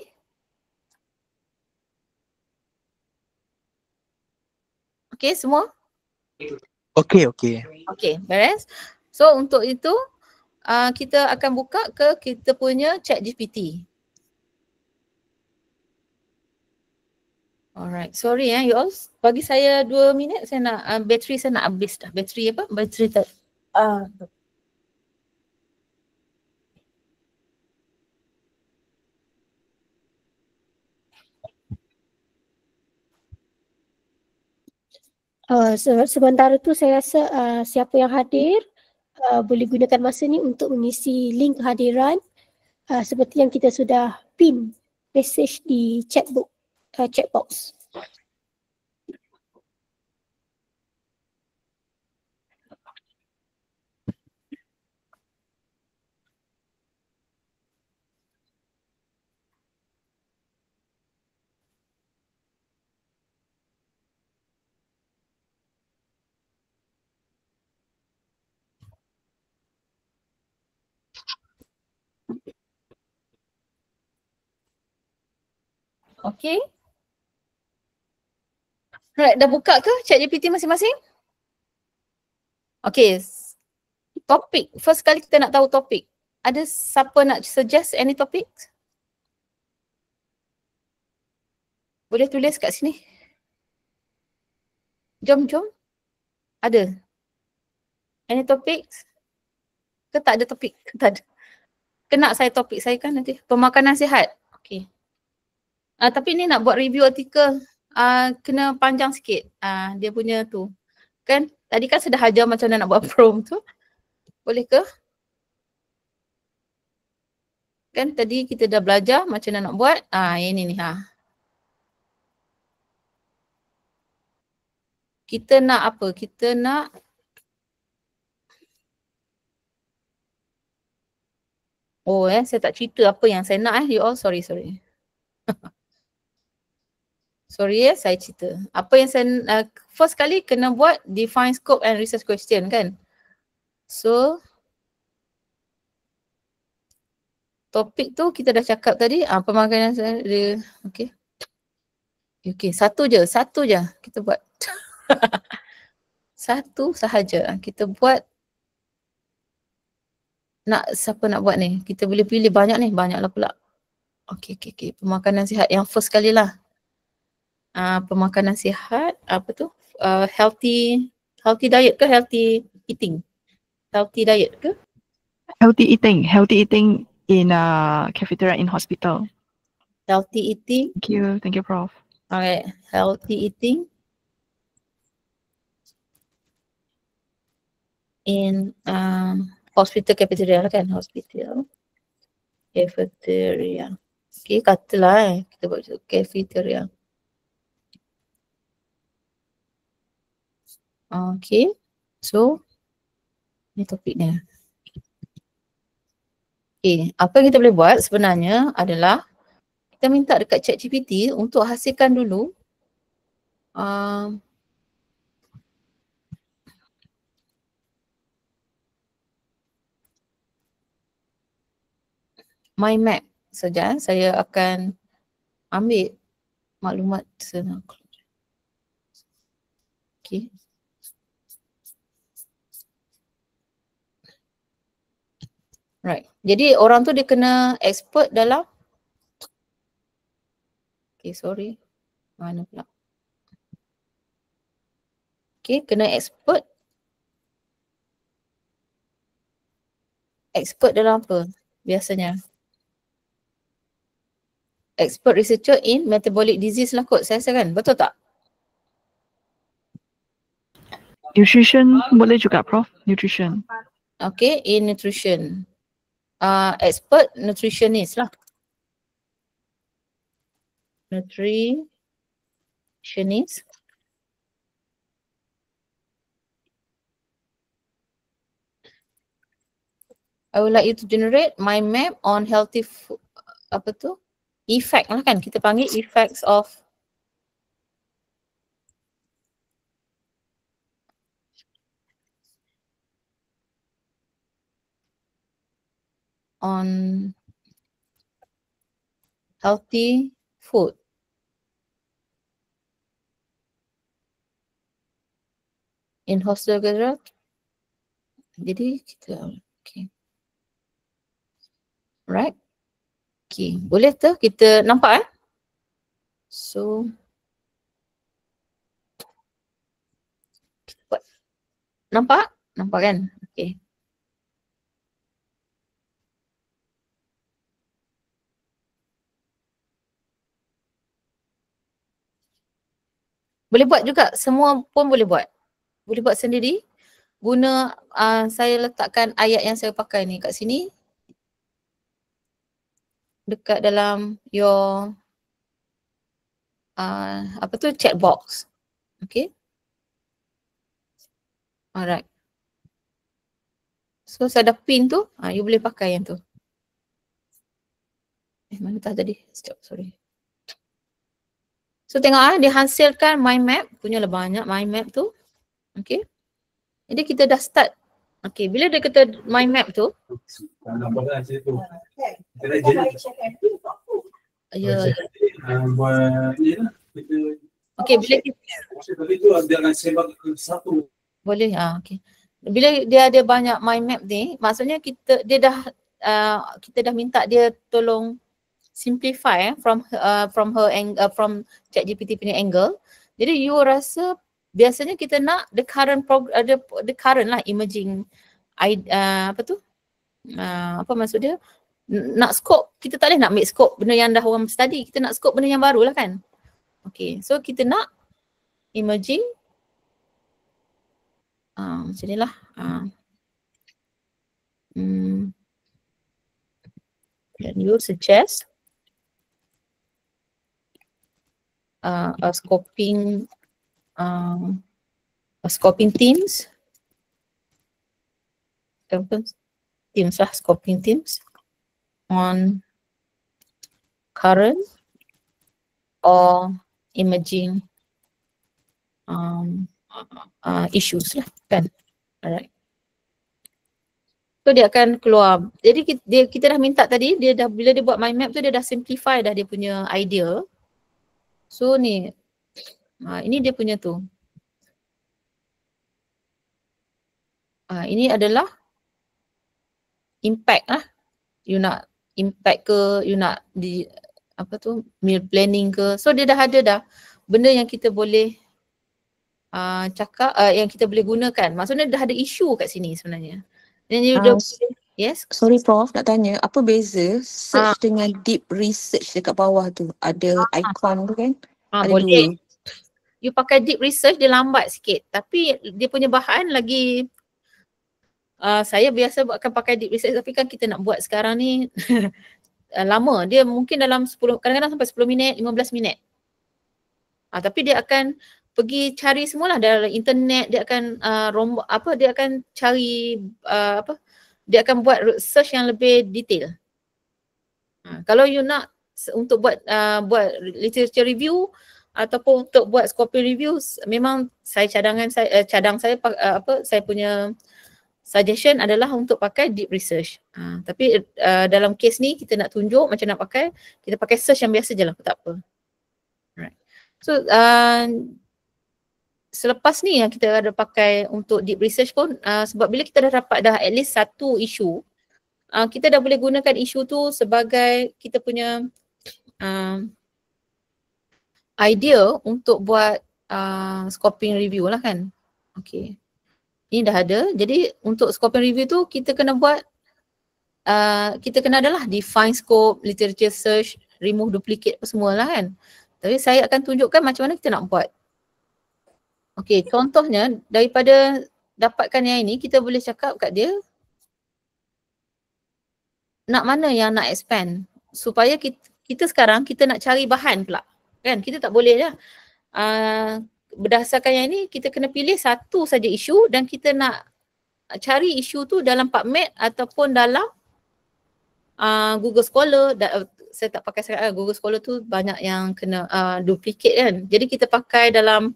Okay semua? Okay. Okay, beres. So untuk itu kita akan buka ke kita punya ChatGPT. Alright, sorry you all. Bagi saya 2 minit, saya nak bateri saya nak habis dah. Bateri apa? Bateri tak. Sementara tu saya rasa siapa yang hadir boleh gunakan masa ni untuk mengisi link kehadiran seperti yang kita sudah pin message di chat box. Okay. Right, dah buka ke ChatGPT masing-masing? Okay. Topik. First kali kita nak tahu topik. Ada siapa nak suggest any topic? Boleh tulis kat sini. Jom. Ada. Any topics? Ke tak ada topik? Tak ada. Kena saya topik saya kan nanti. Pemakanan sihat. Okay. Tapi ni nak buat review artikel. Kena panjang sikit. Dia punya tu. Kan? Tadi kan sudah ajar macam mana nak buat prompt tu. Boleh ke? Kan tadi kita dah belajar macam mana nak buat. Ini ni. Kita nak apa? Kita nak saya tak cerita apa yang saya nak you all. Sorry. Sorry saya cerita. Apa yang saya first kali kena buat define scope and research question kan. So topik tu kita dah cakap tadi. Pemakanan saya okay. Satu je kita buat. Satu sahaja kita buat. Siapa nak buat ni? Kita boleh pilih banyak ni. Banyaklah pula. Okay. Pemakanan sihat yang first kali lah. Pemakanan sihat. Apa tu? Healthy diet ke healthy eating? Healthy diet ke? Healthy eating in cafeteria in hospital. Healthy eating. Thank you, Prof. Okay. Healthy eating in hospital cafeteria lah kan? Hospital cafeteria. Okay, katalah kita buat cafeteria. Okay, so ni topik dia. Okay, apa yang kita boleh buat sebenarnya adalah kita minta dekat ChatGPT untuk hasilkan dulu mind map saja. Saya akan ambil maklumat senang. Okay. Right. Jadi orang tu dia kena expert dalam sorry. Mana pula? Kena expert dalam apa biasanya? Expert researcher in metabolic disease lah kot saya rasa kan, betul tak? Nutrition boleh juga Prof, nutrition. In nutrition. Expert nutritionist lah. Nutritionist. I would like you to generate mind map on healthy food, effect lah kan, kita panggil effects of on healthy food. In hostel ke. Jadi kita right. Boleh tu kita nampak So nampak kan? Boleh buat juga, semua pun boleh buat. Boleh buat sendiri. Guna saya letakkan ayat yang saya pakai ni kat sini. Dekat dalam your chat box. Alright. So saya dah pin tu, you boleh pakai yang tu. Mana tadi? Sekejap, sorry. So tengok dia hasilkan mind map, punyalah banyak mind map tu. Jadi kita dah start. Bila dia kata mind map tu. Ya. Bila boleh bila dia ada banyak mind map ni, maksudnya kita dah minta dia tolong simplify from from ChatGPT punya angle. Jadi you rasa biasanya kita nak the current emerging apa maksud dia, nak scope, kita tak boleh nak make scope benda yang dah orang study, kita nak scope benda yang baru lah kan. So kita nak emerging macam ni lah. Can you suggest a scoping teams, scoping teams on current or emerging issues lah kan. Alright. So dia akan keluar. Jadi kita dah minta tadi, dia dah, bila dia buat mind map tu dia dah simplify dah dia punya idea. So ni ini dia punya tu. Ini adalah impact lah. You nak impact ke, you nak di meal planning ke. So dia dah ada dah benda yang kita boleh cakap, yang kita boleh gunakan. Maksudnya dah ada isu kat sini sebenarnya. Dan you dah yes. Sorry Prof, nak tanya, apa beza search dengan deep research dekat bawah tu? Ada icon tu kan? Ada boleh. dua. You pakai deep research dia lambat sikit, tapi dia punya bahan lagi saya biasa akan pakai deep research, tapi kan kita nak buat sekarang ni lama. Dia mungkin dalam 10, kadang-kadang sampai 10 minit, 15 minit. Tapi dia akan pergi cari semualah dalam internet, dia akan dia akan cari dia akan buat search yang lebih detail. Kalau you nak untuk buat literature review ataupun untuk buat scoping reviews, memang saya saya punya suggestion adalah untuk pakai deep research. Tapi dalam kes ni kita nak tunjuk macam nak pakai, kita pakai search yang biasa je lah, tak apa. Right. So selepas ni yang kita ada pakai untuk deep research pun, sebab bila kita dah dapat dah at least satu isu, kita dah boleh gunakan isu tu sebagai kita punya idea untuk buat scoping review lah kan. Okay. Ini dah ada. Jadi untuk scoping review tu kita kena buat, kita kena adalah define scope, literature search, remove duplicate apa semua lah kan. Tapi saya akan tunjukkan macam mana kita nak buat. Okay, contohnya daripada dapatkan yang ini, kita boleh cakap kat dia nak mana yang nak expand. Supaya kita sekarang kita nak cari bahan pula. Kan, kita tak boleh je. Berdasarkan yang ini, kita kena pilih satu saja isu dan kita nak cari isu tu dalam PubMed ataupun dalam Google Scholar. Saya tak pakai sangat, Google Scholar tu banyak yang kena duplicate kan. Jadi kita pakai dalam,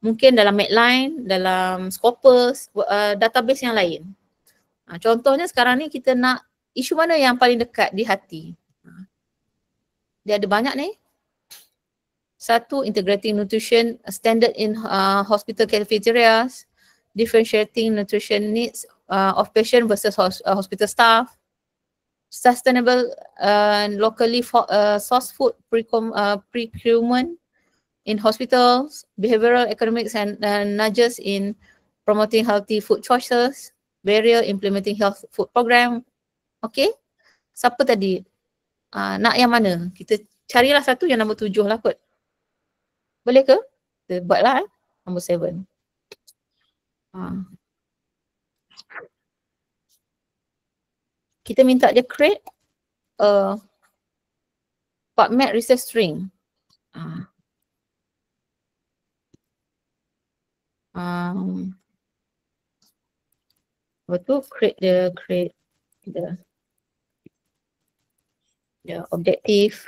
mungkin dalam Medline, dalam Scopus, database yang lain. Contohnya sekarang ni kita nak isu mana yang paling dekat di hati. Dia ada banyak ni. Satu, integrating nutrition standard in hospital cafeterias, differentiating nutrition needs of patient versus hospital staff, sustainable locally sourced food procurement in hospitals, behavioral economics and nudges in promoting healthy food choices, barrier implementing health food program. Okay, siapa tadi? Nak yang mana? Kita carilah satu yang nombor 7 lah kot. Boleh ke? Kita buatlah nombor 7. Kita minta dia create a PubMed research string. Betul, create the objective.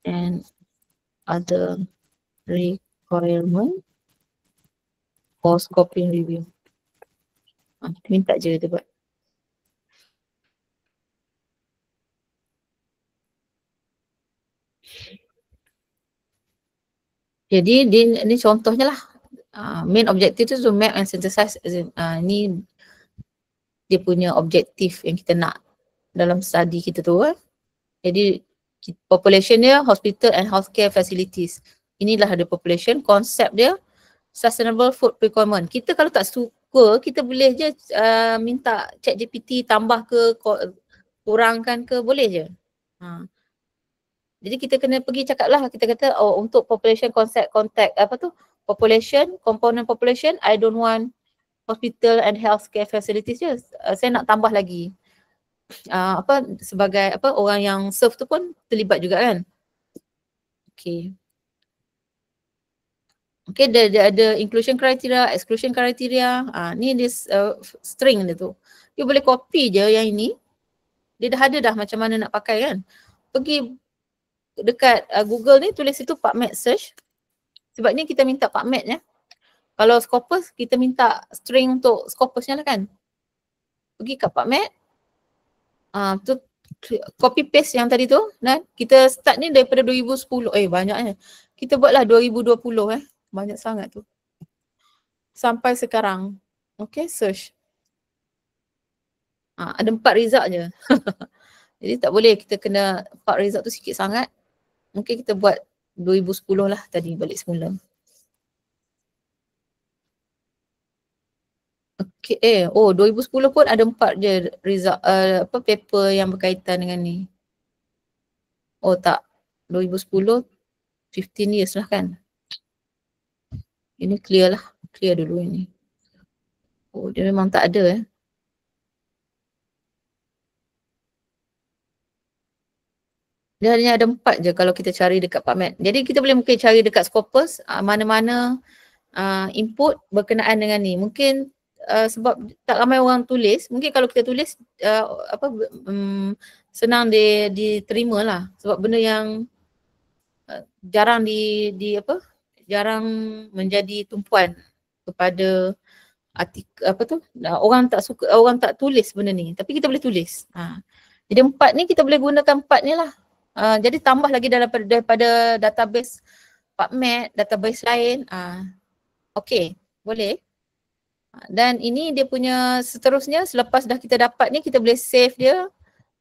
And other requirement for scoping review. Kita minta je dia buat. Jadi ini contohnya lah. Main objective tu to map and synthesize. Ni dia punya objektif yang kita nak dalam study kita tu. Jadi population dia hospital and healthcare facilities. Inilah ada population, konsep dia sustainable food procurement. Kita kalau tak suka, kita boleh je minta ChatGPT tambah ke, kurangkan ke, boleh je. Jadi kita kena pergi cakap lah, kita kata untuk population contact population, component population, I don't want hospital and healthcare facilities je. Saya nak tambah lagi. Sebagai orang yang serve tu pun terlibat juga kan. Okay. Okay, dia ada inclusion criteria, exclusion criteria. Ni dia string dia tu. Dia boleh copy je yang ini. Dia dah ada dah macam mana nak pakai kan. Pergi dekat Google ni, tulis itu PubMed search. Sebab ni kita minta PubMed ya. Kalau Scopus, kita minta string untuk Scopusnya lah kan. Pergi kat PubMed. Tu copy paste yang tadi tu. Dan kita start ni daripada 2010. Banyaknya. Kita buatlah 2020 Banyak sangat tu. Sampai sekarang. Okay, search. Ada 4 result je. Jadi tak boleh, kita kena 4 result tu sikit sangat. Mungkin kita buat 2010 lah tadi balik semula. Okay, 2010 pun ada 4 je result, paper yang berkaitan dengan ni. Tak, 2010, 15 years lah kan. Ini clear lah, clear dulu ini. Dia memang tak ada Dia hanya ada 4 je kalau kita cari dekat PubMed. Jadi kita boleh mungkin cari dekat Scopus mana-mana input berkenaan dengan ni. Mungkin sebab tak ramai orang tulis, mungkin kalau kita tulis senang diterima lah. Sebab benda yang jarang jarang menjadi tumpuan kepada artikel orang tak suka, orang tak tulis benda ni, tapi kita boleh tulis. Jadi 4 ni kita boleh gunakan 4 ni lah. Jadi tambah lagi daripada database PubMed, database lain. Okey, boleh. Dan ini dia punya seterusnya, selepas dah kita dapat ni kita boleh save dia,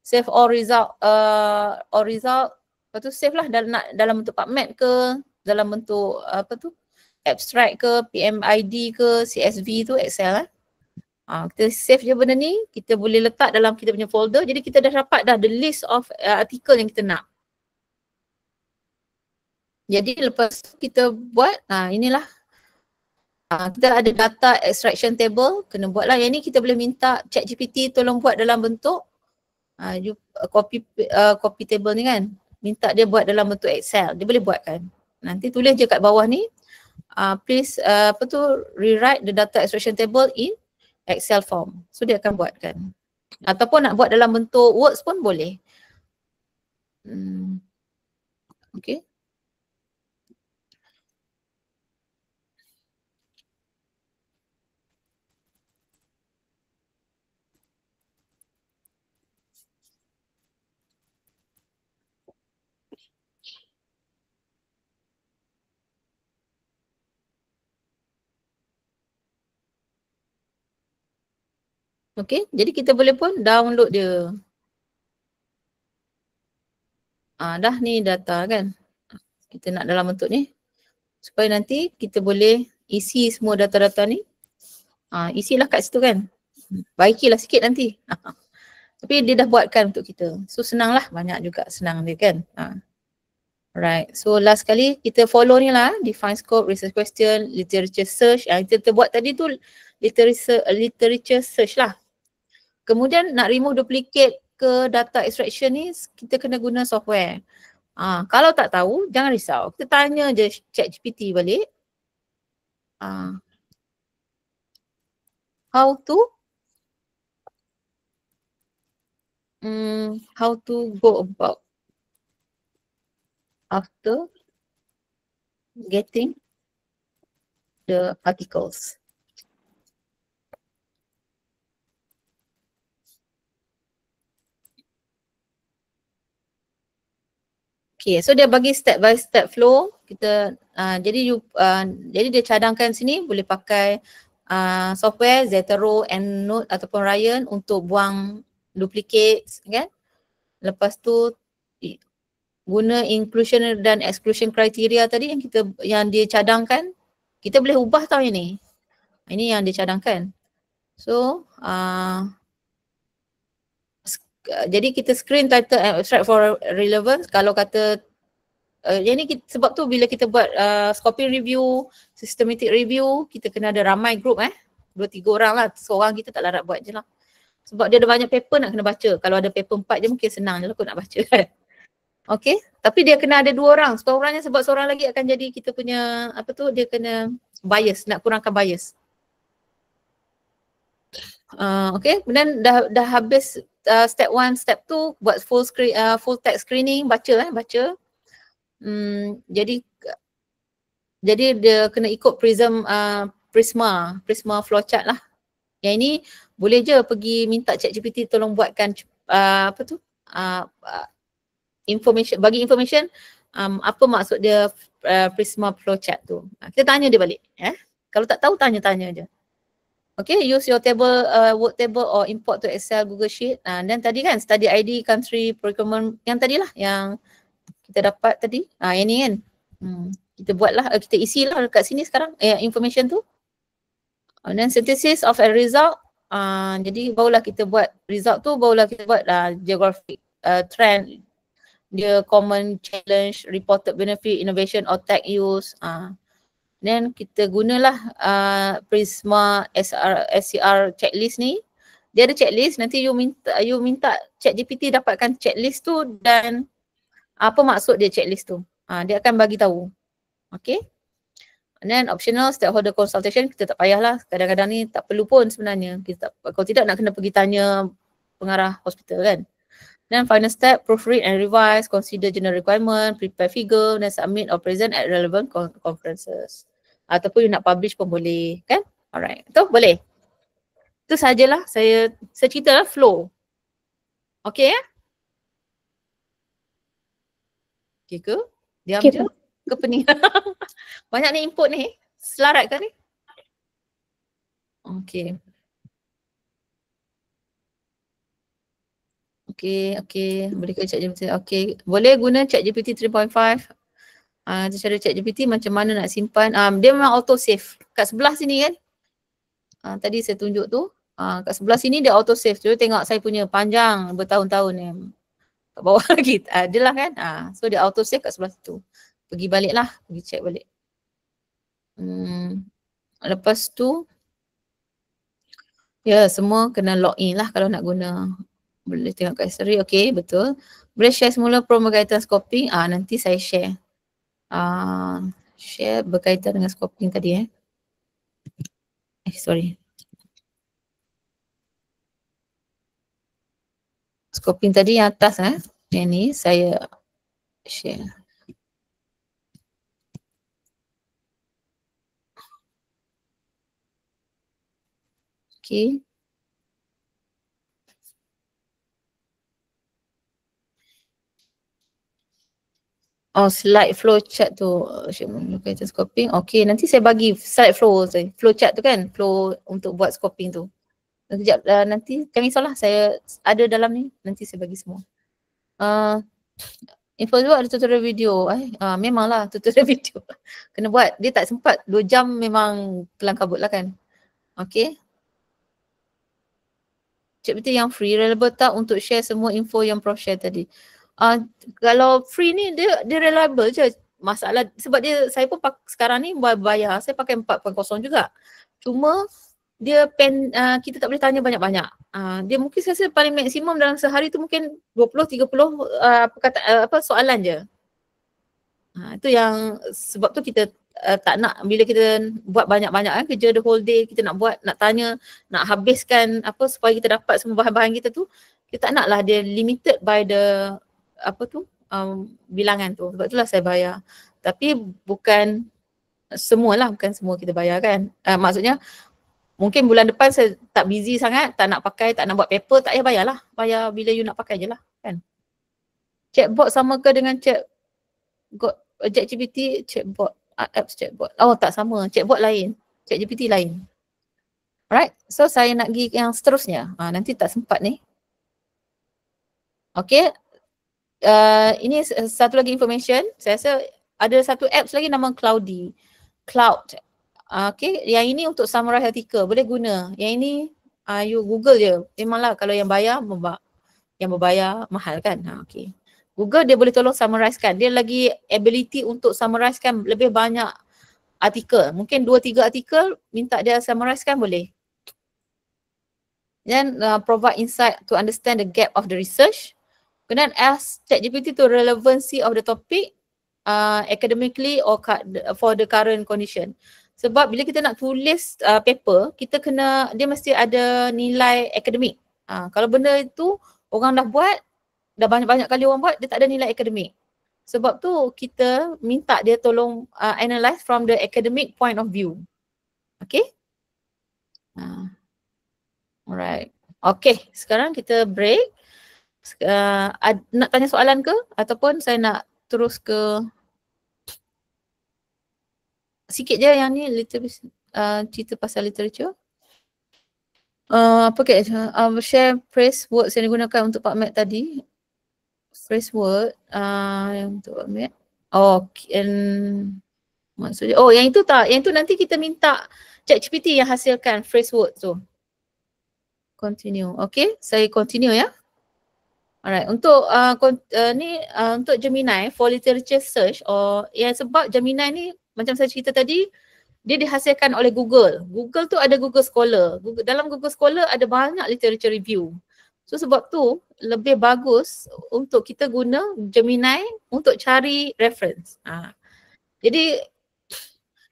save all result, lepas tu save lah dalam bentuk PubMed ke, dalam bentuk abstract ke, PMID ke, CSV tu, Excel kita save je benda ni, kita boleh letak dalam kita punya folder. Jadi kita dah dapat dah the list of artikel yang kita nak. Jadi lepas kita buat, inilah kita ada data extraction table, kena buat lah. Yang ni kita boleh minta ChatGPT tolong buat dalam bentuk copy table ni kan. Minta dia buat dalam bentuk Excel, dia boleh buatkan. Nanti tulis je kat bawah ni, please rewrite the data extraction table in Excel form. So dia akan buatkan. Ataupun nak buat dalam bentuk Words pun boleh. Okay. Okay, jadi kita boleh pun download dia. Dah ni data kan. Kita nak dalam bentuk ni. Supaya nanti kita boleh isi semua data-data ni. Isilah kat situ kan. Baikilah sikit nanti. Tapi dia dah buatkan untuk kita. So senang lah, banyak juga senang dia kan. Right, so last kali kita follow ni lah. Define scope, research question, literature search. Yang kita buat tadi tu literature search lah. Kemudian nak remove duplicate ke data extraction ni, kita kena guna software. Kalau tak tahu, jangan risau. Kita tanya je ChatGPT balik. How to go about after getting the articles. Okay, so dia bagi step by step flow. Kita jadi dia cadangkan sini boleh pakai software Zotero, EndNote ataupun Ryan untuk buang duplicates kan. Lepas tu guna inclusion dan exclusion criteria tadi yang dia cadangkan. Kita boleh ubah tau ini. Ini yang dia cadangkan. So jadi kita screen title and abstract for relevance. Kalau kata yang ni sebab tu bila kita buat scoping review, systematic review, kita kena ada ramai group 2-3 orang lah. Seorang kita tak larat buat je lah. Sebab dia ada banyak paper nak kena baca. Kalau ada paper 4 je mungkin senang je lah kot nak baca kan. Okay, tapi dia kena ada 2 orang. Seorangnya sebab seorang lagi akan jadi kita punya dia kena bias, nak kurangkan bias. Okay, kemudian dah habis step 1, step 2 buat full text screening, baca. Jadi dia kena ikut Prisma flowchart lah. Yang ini boleh je pergi minta ChatGPT tolong buatkan information, bagi information apa maksud dia Prisma flowchart tu. Kita tanya dia balik. Kalau tak tahu tanya je. Okay, use your table, word table or import to Excel, Google Sheet. Dan tadi kan study ID, country, procurement, yang tadilah yang kita dapat tadi. Yang ni kan. Kita buatlah, kita isilah dekat sini sekarang information tu. Dan synthesis of a result. Jadi barulah kita buat result tu, barulah kita buat geographic trend, dia common challenge, reported benefit, innovation or tech use. Then kita gunalah Prisma SCR checklist ni. Dia ada checklist, nanti you minta ChatGPT dapatkan checklist tu dan apa maksud dia checklist tu. Dia akan bagi tahu. Okay. And then optional stakeholder consultation, kita tak payahlah. Kadang-kadang ni tak perlu pun sebenarnya. Kita tak, kalau tidak nak kena pergi tanya pengarah hospital kan. Then final step, proofread and revise, consider general requirement, prepare figure, then submit or present at relevant conferences. Ataupun you nak publish pun boleh kan. Alright, tu boleh. Itu sajalah saya cerita lah flow. Okay ya? Okay ke? Diam je? Ke pening? Banyak ni input ni. Selarat ke ni? Okay. Okay. Boleh ke ChatGPT? Okay. Boleh guna ChatGPT 3.5. Cara ChatGPT macam mana nak simpan. Dia memang auto save. Kat sebelah sini kan. Tadi saya tunjuk tu. Kat sebelah sini dia auto save. Cuba tengok saya punya panjang bertahun-tahun ni. Kat bawah lagi. Adalah kan. So dia auto save kat sebelah situ. Pergi balik lah. Pergi check balik. Lepas tu. Ya semua kena login lah kalau nak guna. Boleh tengok kat history. Okay betul. Boleh share semula prom berkaitan scoping. Nanti saya share. Share berkaitan dengan scoping tadi sorry. Scoping tadi yang atas yang ni saya share. Okay. Slide flow chart tu berkaitan scoping. Okay, nanti saya bagi slide flow chart tu kan, flow untuk buat scoping tu. Sekejap, nanti kami salah saya ada dalam ni, nanti saya bagi semua. Info tu ada tutorial video. Memanglah tutorial video. Kena buat, dia tak sempat 2 jam memang kelang kabut lah kan. Okay. ChatGPT yang free reliable tak untuk share semua info yang Prof share tadi? Kalau free ni dia reliable je. Masalah sebab saya pun sekarang ni bayar, saya pakai 4.0 juga. Cuma dia kita tak boleh tanya banyak-banyak. Dia mungkin saya rasa paling maksimum dalam sehari tu mungkin 20-30 soalan je. Itu yang sebab tu kita tak nak bila kita buat banyak-banyak kerja the whole day, kita nak buat, nak tanya, nak habiskan supaya kita dapat semua bahan-bahan kita tu, kita tak naklah dia limited by the bilangan tu. Sebab itulah saya bayar. Tapi bukan semualah, bukan semua kita bayar kan. Maksudnya mungkin bulan depan saya tak busy sangat, tak nak pakai, tak nak buat paper, tak payah bayar lah. Bayar bila you nak pakai je lah kan. Chatbot sama ke dengan ChatGPT, chatbot, apps chatbot. Tak sama, chatbot lain, ChatGPT lain. Alright, so saya nak pergi yang seterusnya. Nanti tak sempat ni. Okay. Ini satu lagi information. Saya rasa ada satu apps lagi nama Cloud. Okay, yang ini untuk summarize artikel. Boleh guna. Yang ini you Google je. Memanglah kalau yang bayar, yang berbayar mahal kan. Okay. Google dia boleh tolong summarizekan. Dia lagi ability untuk summarizekan lebih banyak artikel. Mungkin 2-3 artikel minta dia summarizekan boleh. Then provide insight to understand the gap of the research. Kemudian ask ChatGPT to relevancy of the topic academically or for the current condition. Sebab bila kita nak tulis paper, dia mesti ada nilai akademik. Kalau benda itu orang dah buat, dah banyak-banyak kali orang buat, dia tak ada nilai akademik. Sebab tu kita minta dia tolong analyze from the academic point of view. Okay? Alright. Okay, sekarang kita break. Nak tanya soalan ke? Ataupun saya nak terus ke sikit je yang ni cerita pasal literature. Share phrase words yang digunakan untuk PubMed tadi. Phrase word yang untuk PubMed. Maksudnya yang itu tak, yang itu nanti kita minta ChatGPT yang hasilkan phrase word tu. Continue. Okay, saya continue ya. Alright, untuk untuk Gemini for literature search sebab Gemini ni macam saya cerita tadi, dia dihasilkan oleh Google. Google tu ada Google Scholar. Dalam Google Scholar ada banyak literature review. So sebab tu lebih bagus untuk kita guna Gemini untuk cari reference. Jadi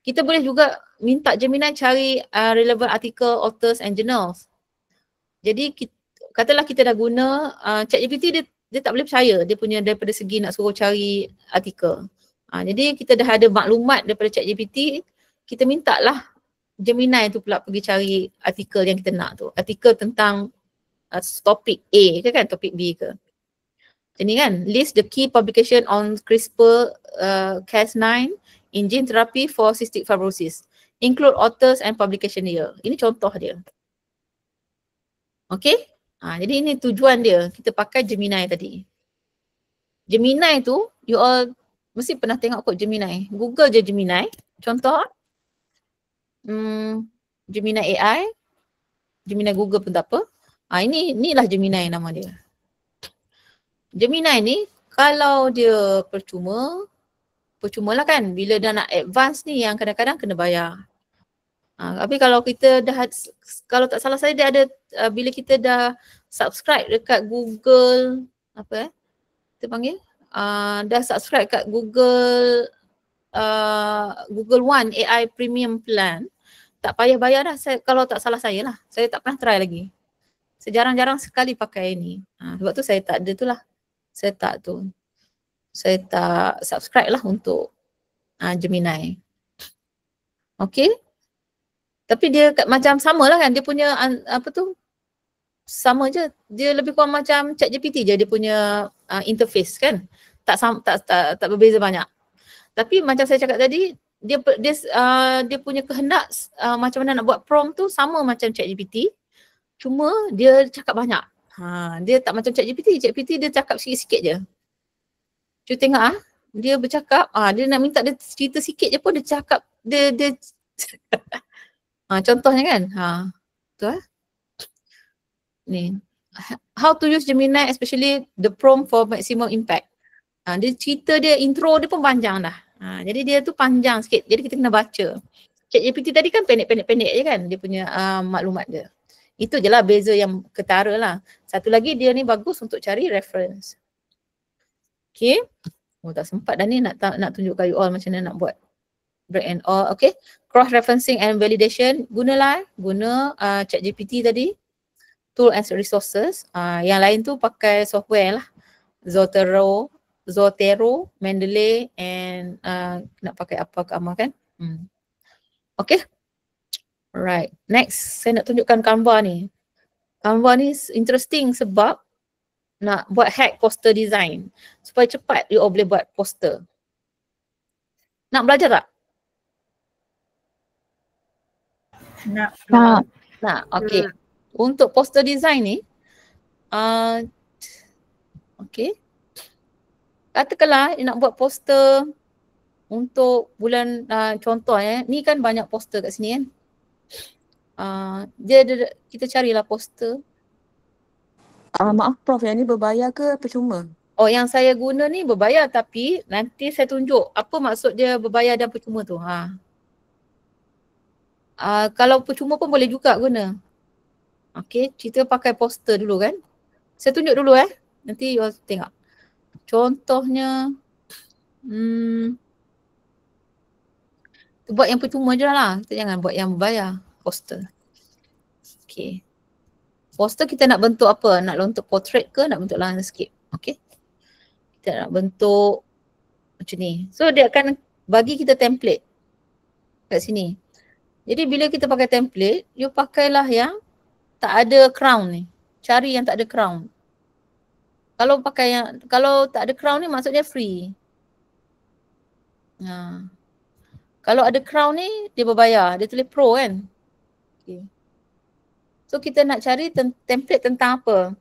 kita boleh juga minta Gemini cari relevant article, authors and journals. Jadi katalah kita dah guna ChatGPT, dia tak boleh percaya dia punya daripada segi nak suruh cari artikel. Jadi kita dah ada maklumat daripada ChatGPT, kita minta lah Gemini tu pula pergi cari artikel yang kita nak tu. Artikel tentang topik A ke kan, topik B ke. Ini kan, list the key publication on CRISPR-Cas9 in gene therapy for cystic fibrosis. Include authors and publication year. Ini contoh dia. Okay. Jadi ini tujuan dia, kita pakai Gemini tadi. Gemini tu, you all mesti pernah tengok kot Gemini. Google je Gemini. Contoh, Gemini AI, Gemini Google pun tak apa. Inilah Gemini nama dia. Gemini ni kalau dia percuma lah kan. Bila dah nak advance ni yang kadang-kadang kena bayar. Tapi kalau kita dah, kalau tak salah saya dia ada, bila kita dah subscribe dekat Google, kita panggil, dah subscribe kat Google One AI Premium Plan, tak payah bayar dah. Kalau tak salah saya lah, saya tak pernah try lagi. Sejarang-jarang sekali pakai ni. Sebab tu saya tak ada tu lah. Saya tak subscribe lah untuk Gemini. Okay. Tapi dia macam sama lah kan, dia punya sama je. Dia lebih kurang macam ChatGPT je dia punya interface kan. Tak berbeza banyak. Tapi macam saya cakap tadi, dia punya kehendak macam mana nak buat prompt tu sama macam ChatGPT. Cuma dia cakap banyak. Dia tak macam ChatGPT. ChatGPT dia cakap sikit-sikit je. Cuba tengok dia bercakap, dia nak minta dia cerita sikit je pun dia cakap, dia contohnya kan. Betul ni. How to use Gemini, especially the prompt for maximum impact. Dia cerita dia, intro dia pun panjang dah. Jadi dia tu panjang sikit. Jadi kita kena baca. ChatGPT tadi kan pendek-pendek je kan dia punya maklumat dia. Itu je lah beza yang ketara lah. Satu lagi dia ni bagus untuk cari reference. Okay. Tak sempat dah ni nak tunjukkan you all macam mana nak buat break and all. Okay. Cross referencing and validation. Guna ChatGPT tadi. Tool and resources. Yang lain tu pakai software lah. Zotero, Mendeley and nak pakai apa ke Amal kan. Okay. Alright. Next, saya nak tunjukkan Canva ni. Canva ni interesting sebab nak buat hack poster design. Supaya cepat you all boleh buat poster. Nak belajar tak? Nak. Okay. Untuk poster design ni, okay. Katakanlah nak buat poster untuk bulan, contoh ni kan banyak poster kat sini kan. Kita carilah poster. Maaf Prof, yang ni berbayar ke percuma? Yang saya guna ni berbayar, tapi nanti saya tunjuk apa maksud dia berbayar dan percuma tu. Kalau percuma pun boleh juga guna. Okay, kita pakai poster dulu kan. Saya tunjuk dulu nanti you all tengok. Contohnya, buat yang percuma je lah. Kita jangan buat yang berbayar, poster. Okay. Poster kita nak bentuk apa? Nak bentuk portrait ke nak bentuk landscape? Okay. Kita nak bentuk macam ni. So dia akan bagi kita template kat sini. Jadi bila kita pakai template, you pakailah yang tak ada crown ni. Cari yang tak ada crown. Kalau tak ada crown ni maksudnya free. Kalau ada crown ni dia berbayar. Dia tulis pro kan. Okay. So kita nak cari template tentang apa?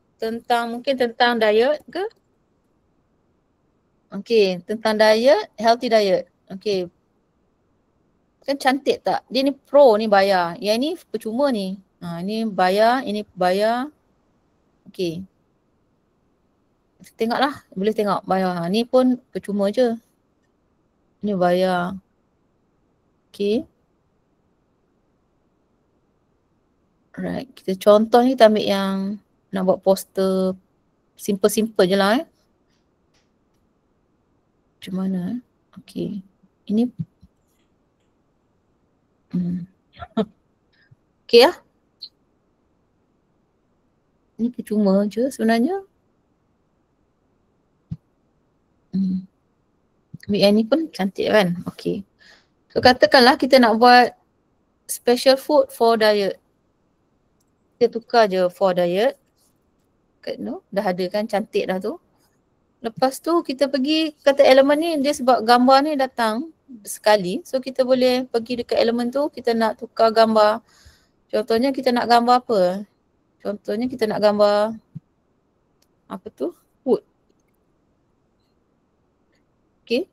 Mungkin tentang diet ke? Okay, tentang diet, healthy diet. Okay. Kan cantik tak? Dia ni pro ni bayar. Yang ni percuma ni. Ini bayar, ini bayar. Okay. Tengoklah, boleh tengok bayar. Ni pun percuma je. Ni bayar. Okay. Alright, kita contoh ni kita ambil yang nak buat poster simple-simple je lah macam mana okay. Ini okay lah. Ini percuma je sebenarnya. Yang ni pun cantik kan. Okay. So katakanlah kita nak buat special food for diet. Kita tukar je for diet. No, dah ada kan, cantik dah tu. Lepas tu kita pergi kata elemen ni, dia sebab gambar ni datang sekali. So kita boleh pergi dekat elemen tu, kita nak tukar gambar. Contohnya kita nak gambar apa? Contohnya kita nak gambar apa tu? Wood. Okay.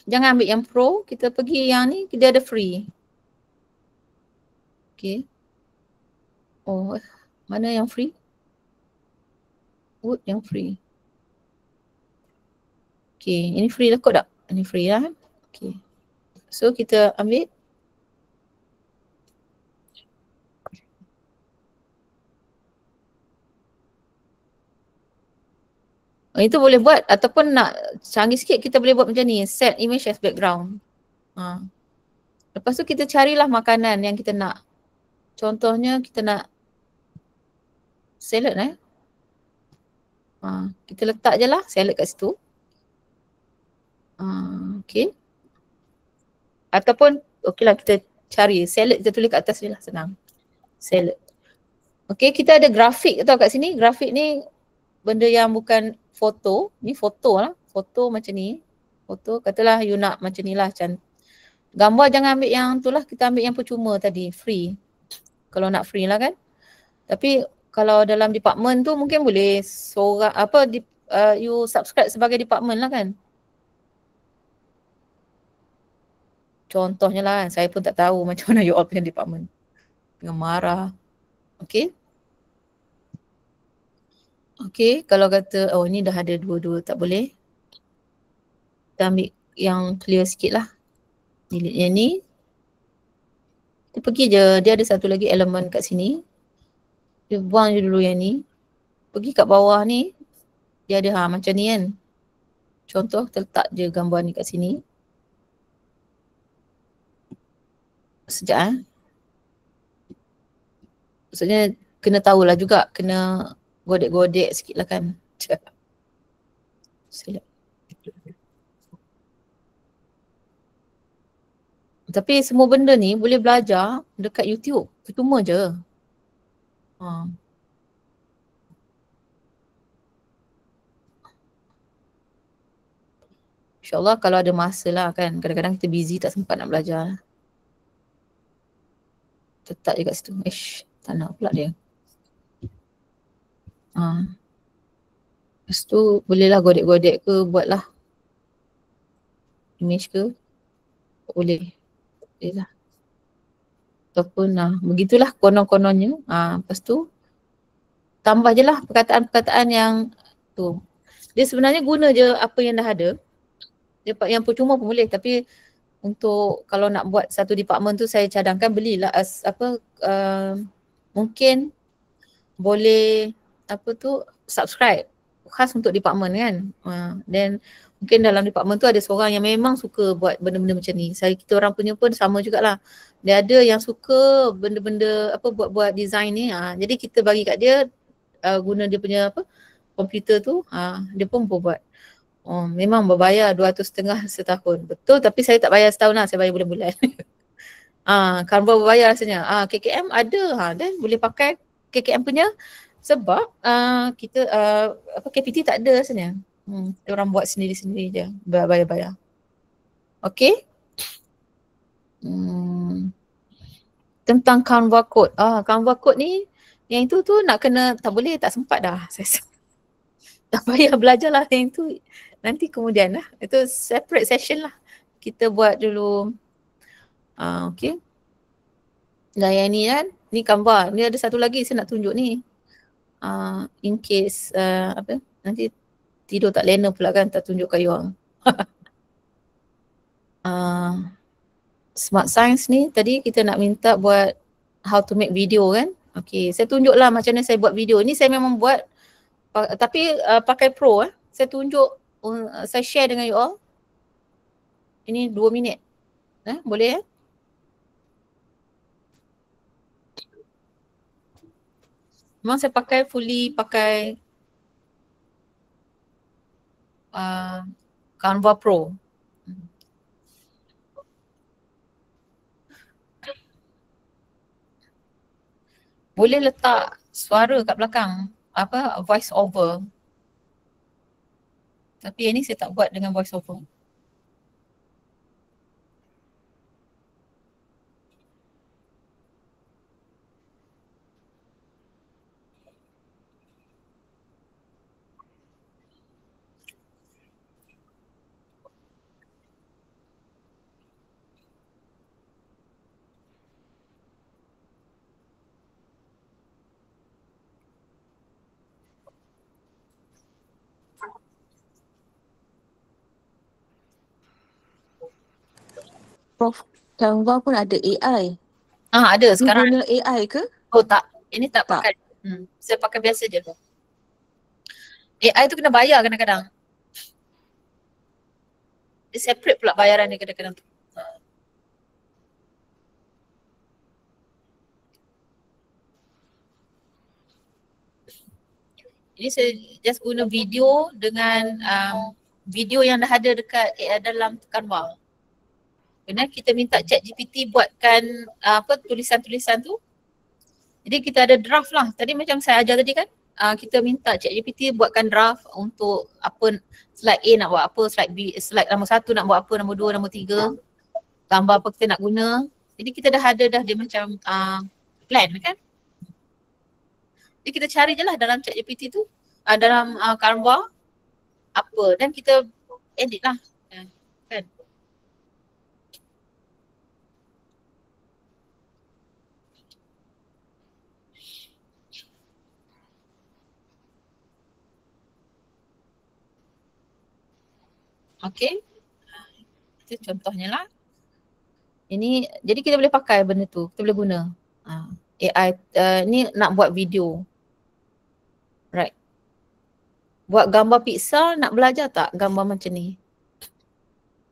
Jangan ambil yang pro, kita pergi yang ni, dia ada free. Okay. Oh, mana yang free? Wood yang free. Okay, ini free lah kot tak? Ini free lah. Okay. So kita ambil. Itu boleh buat ataupun nak canggih sikit kita boleh buat macam ni. Set image as background. Lepas tu kita carilah makanan yang kita nak. Contohnya kita nak salad kita letak je lah salad kat situ. Okay. Ataupun okey lah kita cari salad, kita tulis kat atas je lah, senang. Salad. Okay, kita ada grafik tau kat sini. Grafik ni benda yang bukan foto. Ni foto lah. Foto macam ni. Foto katalah you nak macam ni lah. Gambar jangan ambil yang tu lah. Kita ambil yang percuma tadi. Free. Kalau nak free lah kan. Tapi kalau dalam department tu mungkin boleh seorang you subscribe sebagai department lah kan. Contohnya lah, saya pun tak tahu macam mana you all punya department. Dengan marah. Okay. Okay, kalau kata, oh ni dah ada dua-dua, tak boleh. Kita ambil yang clear sikit lah. Delete yang ni. Kita pergi je, dia ada satu lagi elemen kat sini. Dia buang je dulu yang ni. Pergi kat bawah ni, dia ada macam ni kan. Contoh, kita letak je gambar ni kat sini. Sekejap maksudnya kena tahulah juga, kena godek-godek sikit lah kan. Tapi semua benda ni boleh belajar dekat YouTube. Percuma je. InsyaAllah kalau ada masa lah kan. Kadang-kadang kita busy tak sempat nak belajar. Letak je kat situ. Tak nak pula dia. Lepas tu bolehlah godek-godek ke, buatlah image ke. Boleh. Boleh lah. Ataupun begitulah konon-kononnya. Lepas tu tambah je lah perkataan-perkataan yang tu. Dia sebenarnya guna je apa yang dah ada. Dia yang percuma pun boleh, tapi untuk kalau nak buat satu department tu saya cadangkan belilah mungkin boleh subscribe khas untuk department kan. Then mungkin dalam department tu ada seorang yang memang suka buat benda-benda macam ni. Kita orang punya pun sama jugalah. Dia ada yang suka benda-benda buat-buat design ni. Jadi kita bagi kat dia guna dia punya komputer tu, dia pun buat. Memang berbayar 250 setahun. Betul, tapi saya tak bayar setahun lah, saya bayar bulan-bulan. Canva berbayar rasanya. KKM ada, dan boleh pakai KKM punya sebab kita KPT tak ada rasanya. Kita orang buat sendiri-sendiri je, bayar-bayar. Okay. Tentang Canva code. Canva code ni, yang itu tu nak kena, tak boleh, tak sempat dah. Saya tak payah belajar lah yang tu. Nanti kemudian lah. Itu separate session lah. Kita buat dulu. Okay. Dan yang ni kan, ni Canva. Ni ada satu lagi saya nak tunjuk ni. In case nanti tidur tak lena pula kan, tak tunjuk kat you orang. Smart Science ni tadi kita nak minta buat how to make video kan. Okay, saya tunjuklah macam mana saya buat video. Ni saya memang buat tapi pakai Pro Saya tunjuk, saya share dengan you all. Ini 2 minit. Boleh ya? Memang saya pakai pakai Canva Pro. Boleh letak suara kat belakang, voice over. Tapi yang ni saya tak buat dengan voice over. Prof, Canva pun ada AI. Ada Ni sekarang. guna AI ke? Oh tak, ini tak pakai. Saya pakai biasa je. AI tu kena bayar kadang-kadang. Dia separate pula bayaran dia kadang-kadang tu. Ini saya just guna video dengan video yang dah ada dekat dalam Canva. Kena kita minta ChatGPT buatkan tulisan-tulisan tu. Jadi kita ada draft lah. Tadi macam saya ajar tadi kan, kita minta ChatGPT buatkan draft untuk slide A nak buat apa, slide B, slide nombor 1 nak buat apa, nombor 2, nombor 3, gambar apa kita nak guna. Jadi kita dah ada dia macam plan kan. Jadi kita cari je lah dalam ChatGPT tu, dalam Canva apa, dan kita edit lah kan. Okay, itu contohnya lah. Ini jadi kita boleh pakai benda tu, kita boleh guna AI. Ni nak buat video, right? Buat gambar pixel, nak belajar tak gambar macam ni?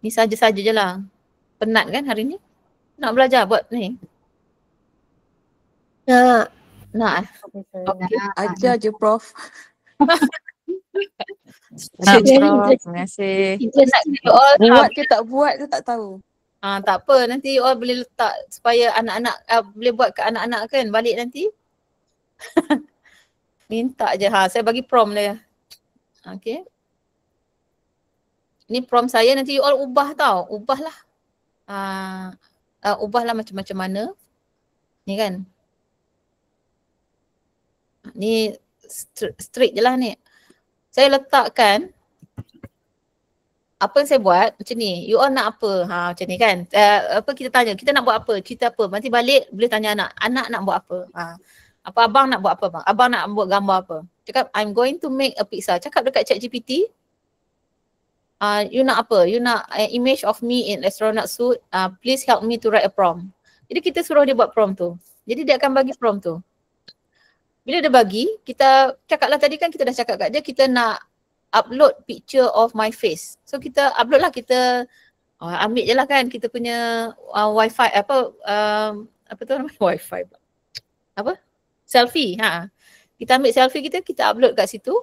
Ni saja-saja je lah. Penat kan hari ni? Nak belajar buat ni? Nak Okay. Ajar je Prof. Terima kasih. Buat Buat ke tak buat tu tak tahu. Tak apa, nanti you all boleh letak supaya anak-anak boleh buat ke anak-anak kan balik nanti. Minta je. Saya bagi prompt dia. Okay. Ni prompt saya, nanti you all ubah tau. Ubahlah. Ubahlah macam-macam mana. Ni kan. Ni straight je lah ni. Saya letakkan apa yang saya buat macam ni. You all nak apa? Macam ni kan. Kita tanya, kita nak buat apa? Cerita apa? Nanti balik boleh tanya anak. Anak nak buat apa? Apa abang nak buat apa bang? Abang nak buat gambar apa? Cakap, I'm going to make a pizza. Cakap dekat ChatGPT. You nak apa? You nak image of me in astronaut suit. Please help me to write a prompt. Jadi kita suruh dia buat prompt tu. Jadi dia akan bagi prompt tu. Bila dia bagi, kita cakap lah tadi kan kita dah cakap kat dia, kita nak upload picture of my face. So kita upload lah, kita ambil je lah kan kita punya wifi apa tu namanya wifi apa? Selfie. Kita ambil selfie kita upload kat situ.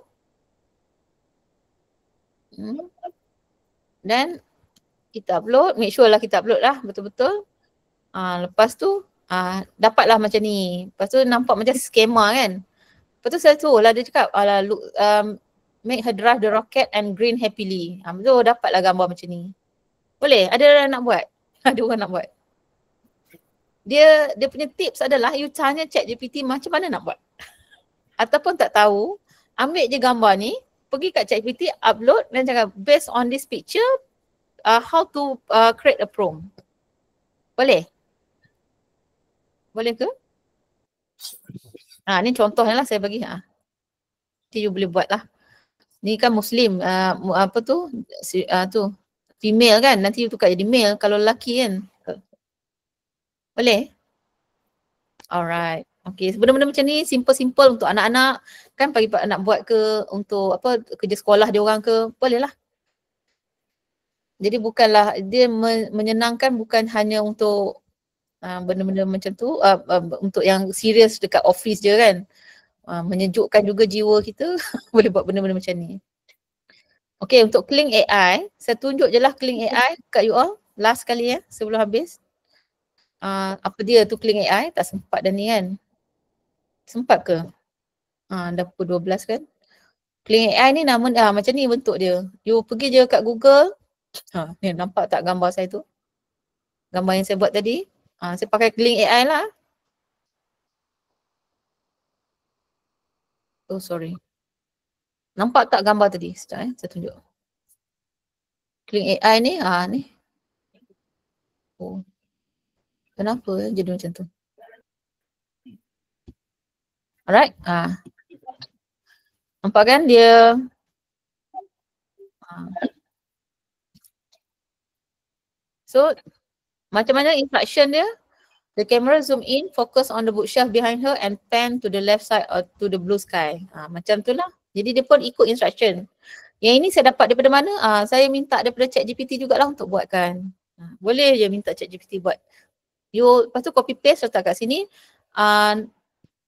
Dan kita upload, make sure lah kita upload lah betul-betul. Lepas tu dapatlah macam ni. Lepas tu nampak macam skema kan. Lepas tu saya suruh lah dia cakap make her drive the rocket and grin happily. Betul dapatlah gambar macam ni. Boleh? Ada orang nak buat? Ada orang nak buat. Dia punya tips adalah you tanya ChatGPT macam mana nak buat. Ataupun tak tahu, ambil je gambar ni, pergi kat ChatGPT, upload dan cakap based on this picture, how to create a prompt. Boleh? Boleh ke? Ni contohnya lah saya bagi. Nanti you boleh buat lah. Ni kan Muslim, apa tu? Tu female kan, nanti you tukar jadi male kalau lelaki kan. Boleh? Alright. Okay, benda-benda macam ni simple-simple untuk anak-anak. Kan pagi-pagi nak buat ke untuk apa kerja sekolah dia orang ke, boleh lah. Jadi bukanlah, dia menyenangkan bukan hanya untuk benda-benda macam tu, untuk yang serius dekat office je kan. Menyejukkan juga jiwa kita boleh buat benda-benda macam ni. Okay, untuk Kling AI, saya tunjuk je lah Kling AI kat you all. Last kali ya, sebelum habis. Apa dia tu Kling AI, tak sempat dah ni kan. Sempat ke? Dah pukul 12 kan. Kling AI ni nama macam ni bentuk dia. You pergi je kat Google. Ni nampak tak gambar saya tu? Gambar yang saya buat tadi. Saya pakai Kling AI lah. Oh sorry. Nampak tak gambar tadi? Sekejap saya tunjuk. Kling AI ni, ni. Oh. Kenapa jadi macam tu? Alright. Nampak kan dia so macam mana instruction dia? The camera zoom in, focus on the bookshelf behind her and pan to the left side or to the blue sky. Macam tu lah. Jadi dia pun ikut instruction. Yang ini saya dapat daripada mana? Saya minta daripada ChatGPT jugalah untuk buatkan. Boleh je minta ChatGPT buat. You lepas tu copy paste letak kat sini.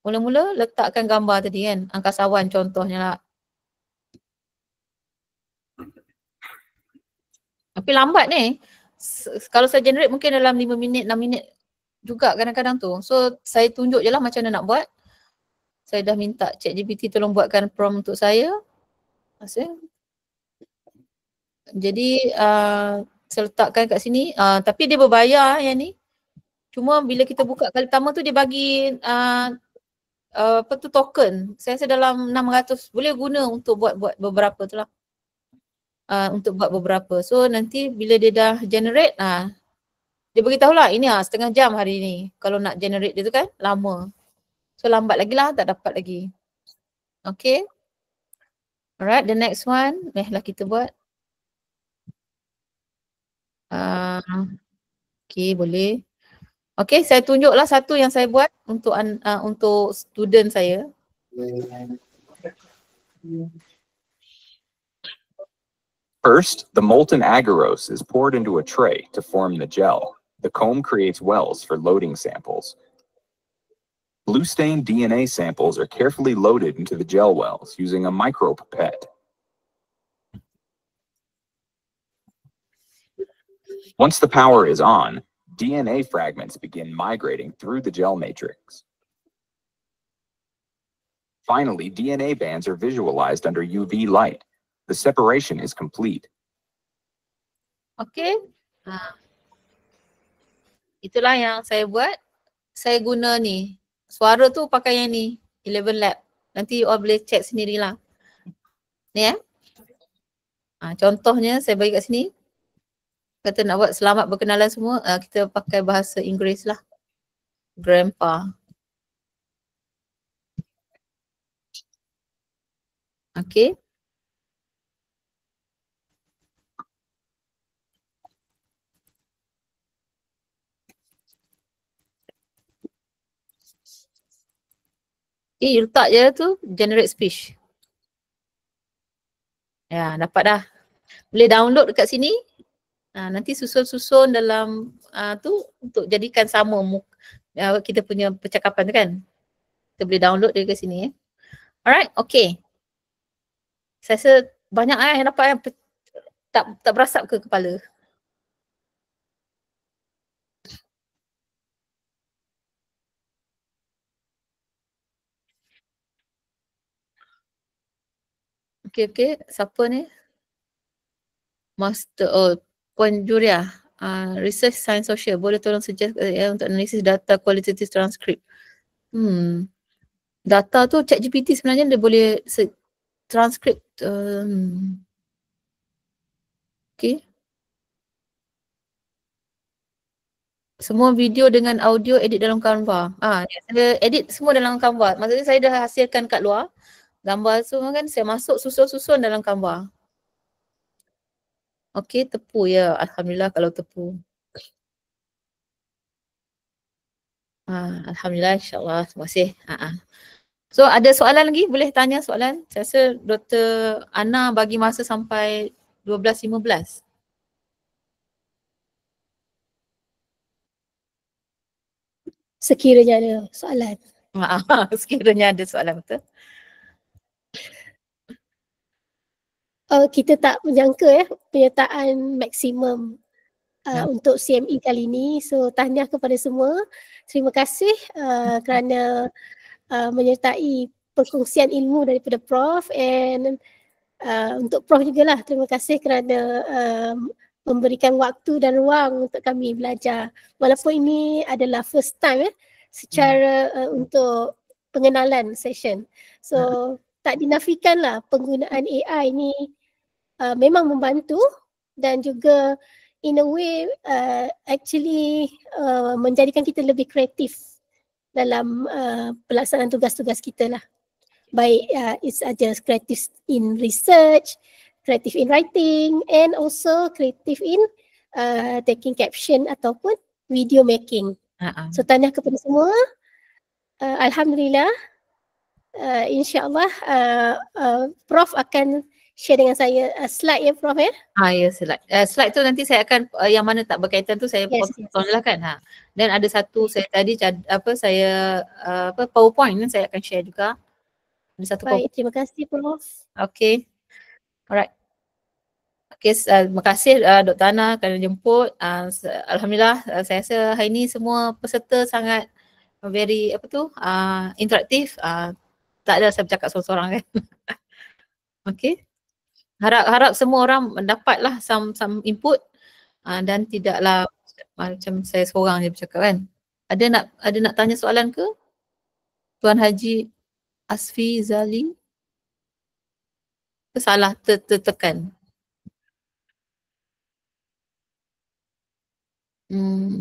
Mula-mula letakkan gambar tadi kan. Angkasawan contohnya lah. Tapi lambat ni. Kalau saya generate mungkin dalam 5 minit, 6 minit juga kadang-kadang tu. So saya tunjuk je lah macam mana nak buat. Saya dah minta ChatGPT tolong buatkan prompt untuk saya. Jadi saya letakkan kat sini. Tapi dia berbayar yang ni. Cuma bila kita buka kali pertama tu dia bagi apa tu token. Saya rasa dalam 600 boleh guna untuk buat beberapa tu lah. Untuk buat beberapa. So nanti bila dia dah generate, dia beritahu lah ini setengah jam hari ni. Kalau nak generate dia tu kan lama. So lambat lagi lah, tak dapat lagi. Okay. Alright, the next one. Lah kita buat. Okay, boleh. Okay, saya tunjuklah satu yang saya buat untuk student saya. First, the molten agarose is poured into a tray to form the gel. The comb creates wells for loading samples. Blue-stained DNA samples are carefully loaded into the gel wells using a micropipette. Once the power is on, DNA fragments begin migrating through the gel matrix. Finally, DNA bands are visualized under UV light. The separation is complete. Okay. Itulah yang saya buat. Saya guna ni. Suara tu pakai yang ni. 11 Lab. Nanti you all boleh check sendirilah. Ni contohnya saya bagi kat sini. Kata nak buat selamat berkenalan semua, kita pakai bahasa Inggeris lah. Grandpa. Okay. Letak je tu, generate speech. Ya, dapat dah. Boleh download dekat sini. Nanti susun-susun dalam tu untuk jadikan sama kita punya percakapan tu kan. Kita boleh download dia ke sini. Alright, okay. Saya rasa banyak yang dapat yang tak berasap ke kepala. Okay. Siapa ni? Master, Puan Juria. Research Science Social. Boleh tolong suggest untuk analisis data qualitative transcript. Data tu ChatGPT sebenarnya dia boleh transcript. Okay. Semua video dengan audio edit dalam Canva. Saya edit semua dalam Canva. Maksudnya saya dah hasilkan kat luar. Gambar semua kan saya masuk susun-susun dalam Canva. Okay, tepu ya. Alhamdulillah kalau tepu. Alhamdulillah, insyaAllah. Terima kasih. So ada soalan lagi? Boleh tanya soalan? Saya rasa Dr. Ana bagi masa sampai 12.15. Sekiranya ada soalan. Sekiranya ada soalan, betul. Kita tak menyangka penyertaan maksimum untuk CME kali ini. So tahniah kepada semua. Terima kasih kerana menyertai perkongsian ilmu daripada Prof, and untuk Prof jugalah terima kasih kerana memberikan waktu dan ruang untuk kami belajar. Walaupun ini adalah first time secara untuk pengenalan session. So tak dinafikanlah penggunaan AI ni memang membantu dan juga in a way actually menjadikan kita lebih kreatif dalam pelaksanaan tugas-tugas kita lah. Baik it's just creative in research, creative in writing, and also creative in taking caption ataupun video making. So tahniah kepada semua. Alhamdulillah. InsyaAllah Prof akan share dengan saya slide ya Prof ya? Ya slide. Slide tu nanti saya akan yang mana tak berkaitan tu saya potong lah kan. Dan ada satu saya tadi saya PowerPoint saya akan share juga. Ada satu Baik, terima kasih Prof. Okay. Alright. Okay, terima kasih Dr. Ana kerana jemput. Alhamdulillah saya rasa hari ni semua peserta sangat very interaktif. Tak ada saya bercakap seorang-seorang kan. Okay. Harap semua orang mendapatlah some input dan tidaklah macam saya seorang je bercakap kan. Ada nak tanya soalan ke? Tuan Haji Asfi Zali? Salah tertekan.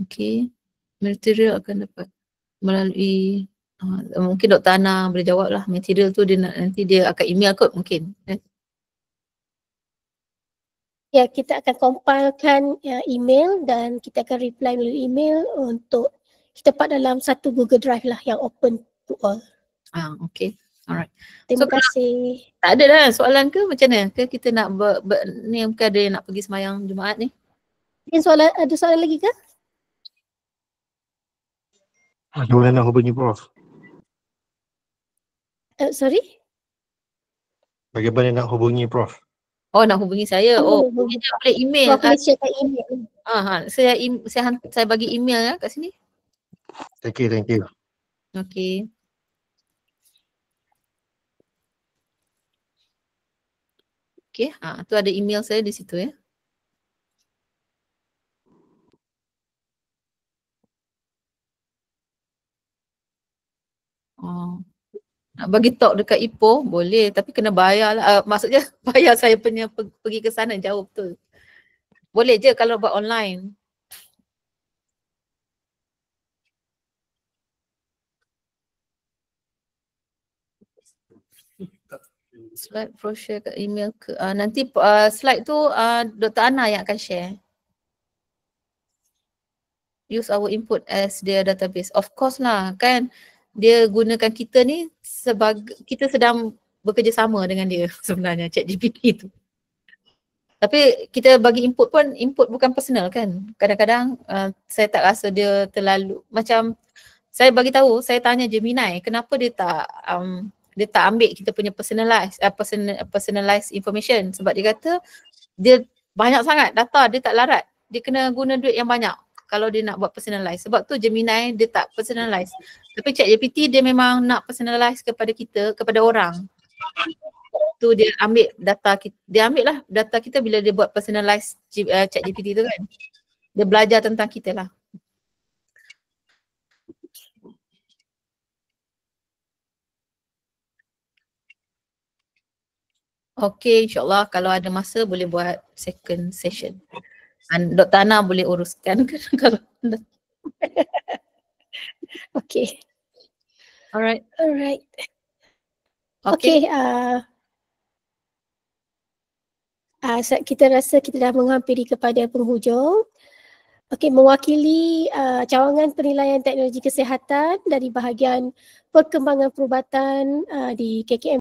Okay. Material akan dapat melalui mungkin Dr. Ana boleh jawab lah. Material tu nanti dia akan email kot mungkin. Ya, kita akan compilekan email dan kita akan reply melalui email untuk kita dapat dalam satu Google Drive lah yang open to all. Okay. Alright. Terima kasih. Tak ada dah soalan ke macam mana? Ke kita nak ni mungkin ada yang nak pergi sembahyang Jumaat ni? Ada soalan lagi ke? Bagaimana nak hubungi Prof? Sorry? Bagaimana nak hubungi Prof? Nak hubungi saya. Boleh email. Prof boleh sharekan email. Saya bagi email ya kat sini. Thank you. Okay. Okay, tu ada email saya di situ ya. Nak bagi talk dekat Ipoh boleh tapi kena bayar lah. Maksudnya bayar saya punya pergi ke sana jauh betul. Boleh je kalau buat online. Slide brochure kat email ke nanti slide tu Dr. Ana yang akan share. Use our input as their database. Of course lah kan dia gunakan kita ni kita sedang bekerjasama dengan dia sebenarnya ChatGPT tu. Tapi kita bagi input bukan personal kan. Kadang-kadang saya tak rasa dia terlalu macam saya bagi tahu, saya tanya Gemini kenapa dia tak ambil kita punya personalized information sebab dia kata dia banyak sangat data, dia tak larat. Dia kena guna duit yang banyak kalau dia nak buat personalize. Sebab tu Gemini dia tak personalize. Tapi ChatGPT dia memang nak personalize kepada kita, kepada orang. Tu dia ambil data kita, dia ambil lah data kita bila dia buat personalize ChatGPT tu kan. Dia belajar tentang kita lah. Okay, insyaAllah kalau ada masa boleh buat second session. Dr. Ana boleh uruskan kalau Okay. Alright. Okay. Kita rasa kita dah menghampiri kepada penghujung. Okey, mewakili cawangan penilaian teknologi kesihatan dari bahagian perkembangan perubatan di KKM